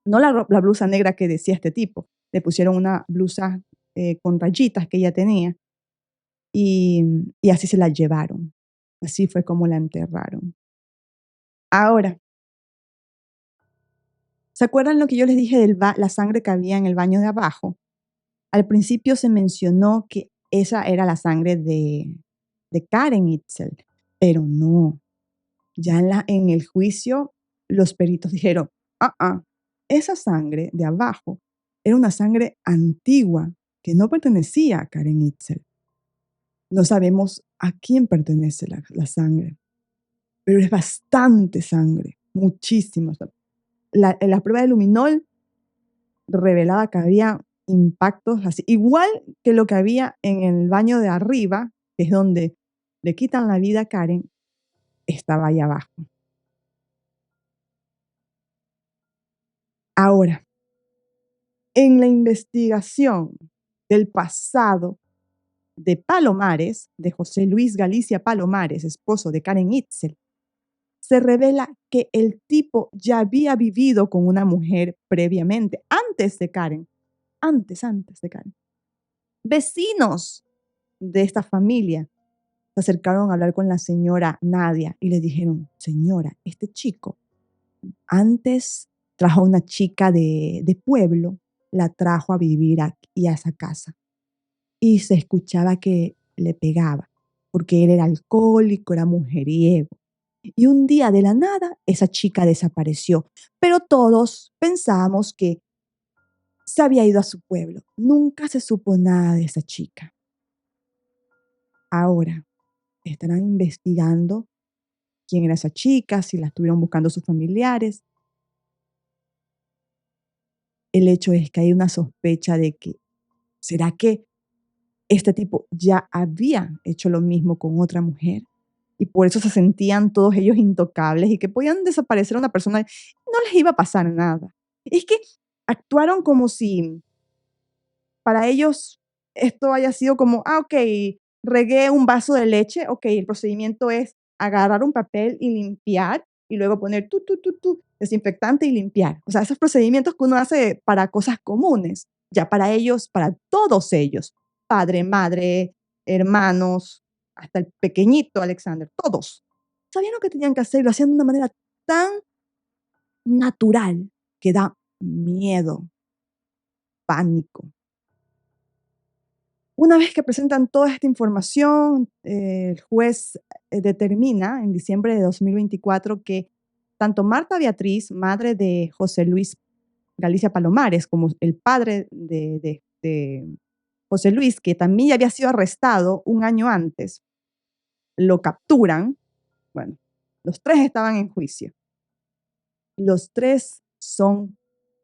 no la blusa negra que decía este tipo, le pusieron una blusa con rayitas que ella tenía y así se la llevaron. Así fue como la enterraron. Ahora, ¿se acuerdan lo que yo les dije de la sangre que había en el baño de abajo? Al principio se mencionó que esa era la sangre de Karen Itzel, pero no. Ya en el juicio, los peritos dijeron, esa sangre de abajo era una sangre antigua que no pertenecía a Karen Itzel. No sabemos a quién pertenece la sangre, pero es bastante sangre, muchísima. La prueba de luminol revelaba que había impactos así, igual que lo que había en el baño de arriba, que es donde le quitan la vida a Karen, estaba ahí abajo. Ahora, en la investigación del pasado de Palomares, de José Luis Galicia Palomares, esposo de Karen Itzel, se revela que el tipo ya había vivido con una mujer previamente, antes de Karen. Vecinos de esta familia se acercaron a hablar con la señora Nadia y le dijeron, señora, este chico antes trajo a una chica de pueblo, la trajo a vivir aquí a esa casa y se escuchaba que le pegaba porque él era alcohólico, era mujeriego. Y un día de la nada esa chica desapareció, pero todos pensamos que se había ido a su pueblo. Nunca se supo nada de esa chica. Ahora estarán investigando quién era esa chica, si la estuvieron buscando sus familiares. El hecho es que hay una sospecha de que, ¿será que este tipo ya había hecho lo mismo con otra mujer? Y por eso se sentían todos ellos intocables y que podían desaparecer a una persona y no les iba a pasar nada. Es que actuaron como si para ellos esto haya sido como, ok, regué un vaso de leche, ok, el procedimiento es agarrar un papel y limpiar y luego poner desinfectante y limpiar. O sea, esos procedimientos que uno hace para cosas comunes, ya para ellos, para todos ellos, padre, madre, hermanos, hasta el pequeñito Alexander, todos, sabían lo que tenían que hacer y lo hacían de una manera tan natural que da miedo, pánico. Una vez que presentan toda esta información, el juez determina en diciembre de 2024 que tanto Marta Beatriz, madre de José Luis Galicia Palomares, como el padre de José Luis, que también ya había sido arrestado un año antes, lo capturan. Bueno, los tres estaban en juicio. Los tres son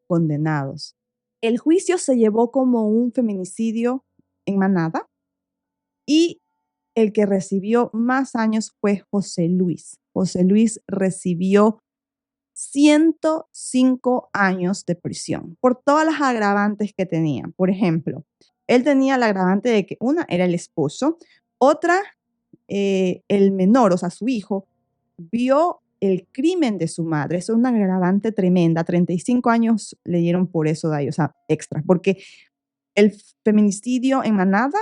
condenados. El juicio se llevó como un feminicidio en manada y el que recibió más años fue José Luis. José Luis recibió 105 años de prisión por todas las agravantes que tenía. Por ejemplo, él tenía el agravante de que una era el esposo, otra el menor, o sea, su hijo, vio el crimen de su madre. Eso es una agravante tremenda. 35 años le dieron por eso de ahí, o sea, extra, porque el feminicidio en manada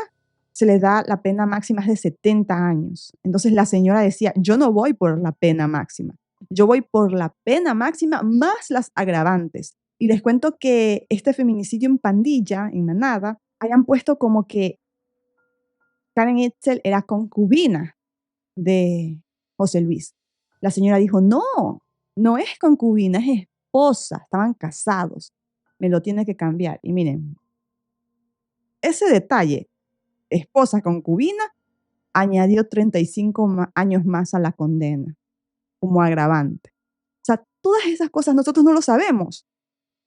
se le da la pena máxima de 70 años. Entonces la señora decía, yo no voy por la pena máxima, yo voy por la pena máxima más las agravantes. Y les cuento que este feminicidio en pandilla, en manada, hayan puesto como que Karen Itzel era concubina de José Luis. La señora dijo, no es concubina, es esposa, estaban casados, me lo tiene que cambiar. Y miren, ese detalle, esposa concubina, añadió 35 años más a la condena como agravante. O sea, todas esas cosas nosotros no lo sabemos,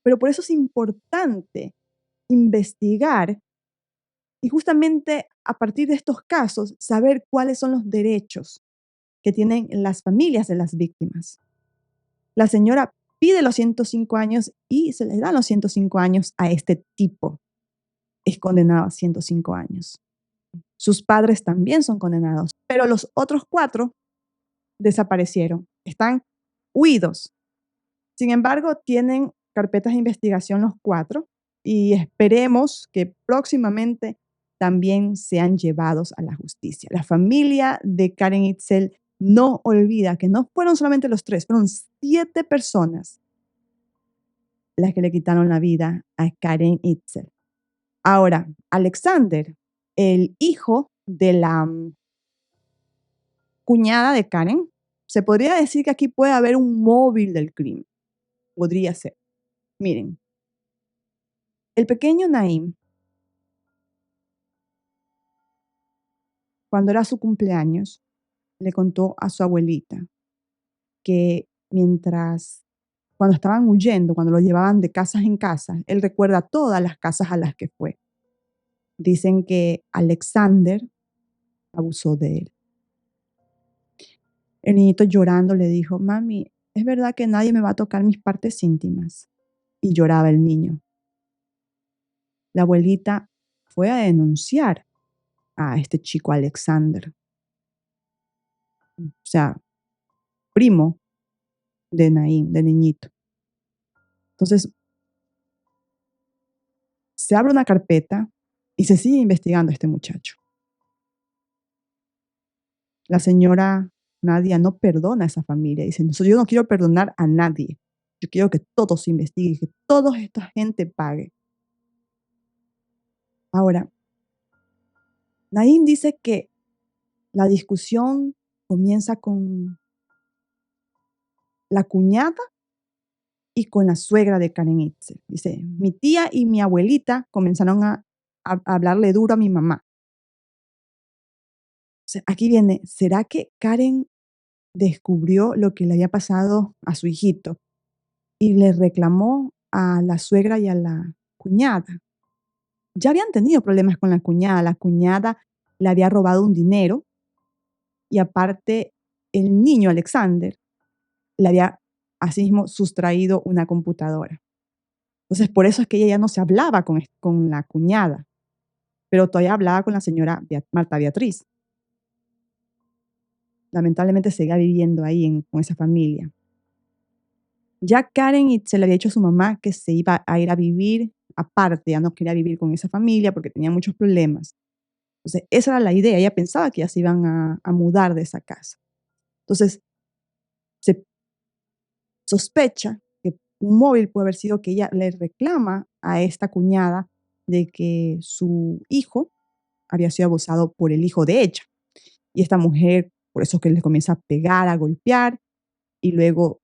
pero por eso es importante investigar y justamente a partir de estos casos saber cuáles son los derechos que tienen las familias de las víctimas. La señora pide los 105 años y se le dan los 105 años a este tipo. Es condenado a 105 años. Sus padres también son condenados, pero los otros 4 desaparecieron, están huidos. Sin embargo, tienen carpetas de investigación los 4 y esperemos que próximamente también sean llevados a la justicia. La familia de Karen Itzel no olvida que no fueron solamente los 3, fueron 7 personas las que le quitaron la vida a Karen Itzel. Ahora, Alexander, el hijo de la cuñada de Karen, se podría decir que aquí puede haber un móvil del crimen. Podría ser. Miren, el pequeño Naim, cuando era su cumpleaños, le contó a su abuelita que cuando estaban huyendo, cuando lo llevaban de casas en casa, él recuerda todas las casas a las que fue. Dicen que Alexander abusó de él. El niñito llorando le dijo, mami, ¿es verdad que nadie me va a tocar mis partes íntimas? Y lloraba el niño. La abuelita fue a denunciar a este chico Alexander. O sea, primo de Naim, de niñito. Entonces, se abre una carpeta y se sigue investigando a este muchacho. La señora Nadia no perdona a esa familia. Dice, yo no quiero perdonar a nadie. Yo quiero que todo se investigue, que toda esta gente pague. Ahora, Naim dice que la discusión comienza con la cuñada y con la suegra de Karen Itzel. Dice, mi tía y mi abuelita comenzaron a hablarle duro a mi mamá. O sea, aquí viene, ¿será que Karen descubrió lo que le había pasado a su hijito y le reclamó a la suegra y a la cuñada? Ya habían tenido problemas con la cuñada le había robado un dinero y aparte el niño Alexander le había asimismo sustraído una computadora. Entonces por eso es que ella ya no se hablaba con la cuñada, pero todavía hablaba con la señora Marta Beatriz. Lamentablemente seguía viviendo ahí con esa familia. Ya Karen se le había dicho a su mamá que se iba a ir a vivir aparte, ya no quería vivir con esa familia porque tenía muchos problemas. Entonces, esa era la idea. Ella pensaba que ya se iban a mudar de esa casa. Entonces, se sospecha que un móvil puede haber sido que ella le reclama a esta cuñada de que su hijo había sido abusado por el hijo de ella. Y esta mujer, por eso es que le comienza a pegar, a golpear, y luego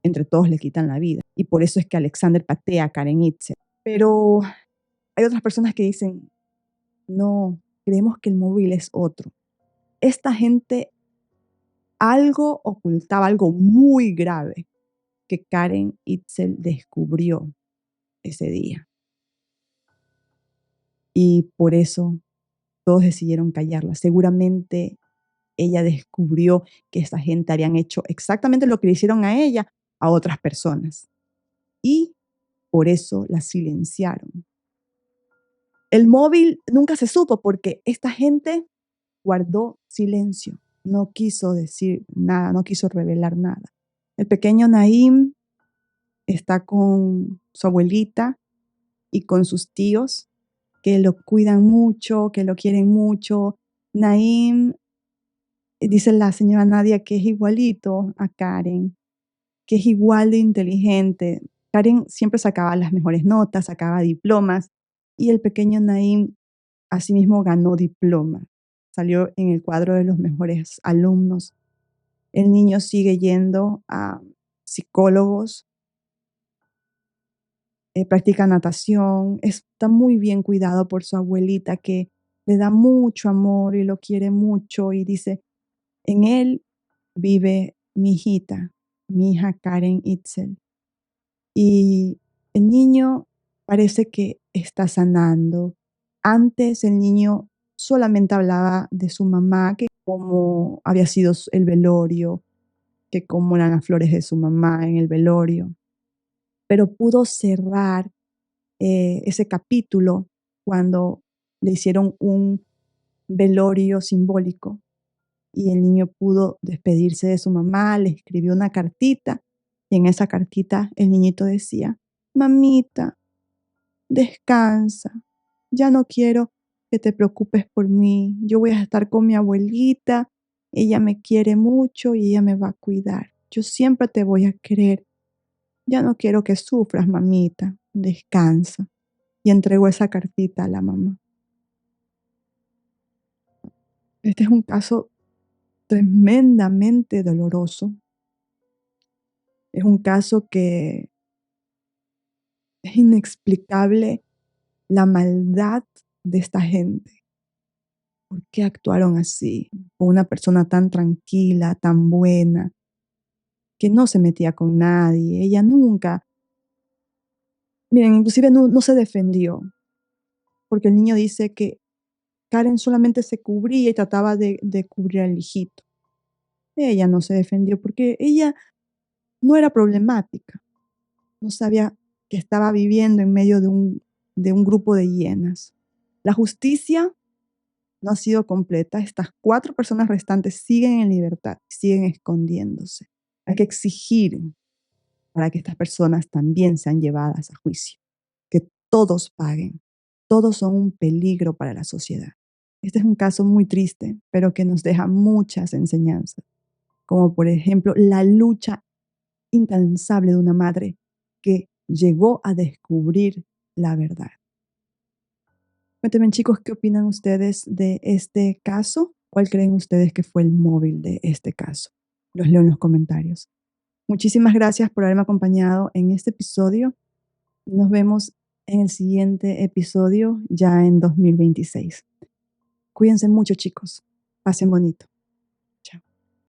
entre todos le quitan la vida. Y por eso es que Alexander patea a Karen Itzel. Pero hay otras personas que dicen, no, creemos que el móvil es otro. Esta gente algo ocultaba, algo muy grave que Karen Itzel descubrió ese día. Y por eso todos decidieron callarla. Seguramente ella descubrió que esta gente habían hecho exactamente lo que le hicieron a ella a otras personas. Y por eso la silenciaron. El móvil nunca se supo porque esta gente guardó silencio. No quiso decir nada, no quiso revelar nada. El pequeño Naim está con su abuelita y con sus tíos que lo cuidan mucho, que lo quieren mucho. Naim, dice la señora Nadia, que es igualito a Karen, que es igual de inteligente. Karen siempre sacaba las mejores notas, sacaba diplomas y el pequeño Naim asimismo ganó diploma, salió en el cuadro de los mejores alumnos. El niño sigue yendo a psicólogos, practica natación, está muy bien cuidado por su abuelita que le da mucho amor y lo quiere mucho y dice, en él vive mi hija Karen Itzel. Y el niño parece que está sanando. Antes el niño solamente hablaba de su mamá, que cómo había sido el velorio, que cómo eran las flores de su mamá en el velorio. Pero pudo cerrar ese capítulo cuando le hicieron un velorio simbólico y el niño pudo despedirse de su mamá, le escribió una cartita y en esa cartita el niñito decía, mamita, descansa, ya no quiero que te preocupes por mí, yo voy a estar con mi abuelita, ella me quiere mucho y ella me va a cuidar, yo siempre te voy a querer, ya no quiero que sufras, mamita, descansa. Y entregó esa cartita a la mamá. Este es un caso tremendamente doloroso. Es un caso que es inexplicable la maldad de esta gente. ¿Por qué actuaron así? Con una persona tan tranquila, tan buena, que no se metía con nadie. Ella nunca, miren, inclusive no se defendió, porque el niño dice que Karen solamente se cubría y trataba de cubrir al hijito. Ella no se defendió porque ella no era problemática. No sabía que estaba viviendo en medio de un grupo de hienas. La justicia no ha sido completa. Estas 4 personas restantes siguen en libertad, siguen escondiéndose. Hay que exigir para que estas personas también sean llevadas a juicio, que todos paguen. Todos son un peligro para la sociedad. Este es un caso muy triste, pero que nos deja muchas enseñanzas, como por ejemplo la lucha incansable de una madre que llegó a descubrir la verdad. Cuéntenme, chicos, ¿qué opinan ustedes de este caso? ¿Cuál creen ustedes que fue el móvil de este caso? Los leo en los comentarios. Muchísimas gracias por haberme acompañado en este episodio y nos vemos en el siguiente episodio ya en 2026. Cuídense mucho, chicos. Pasen bonito.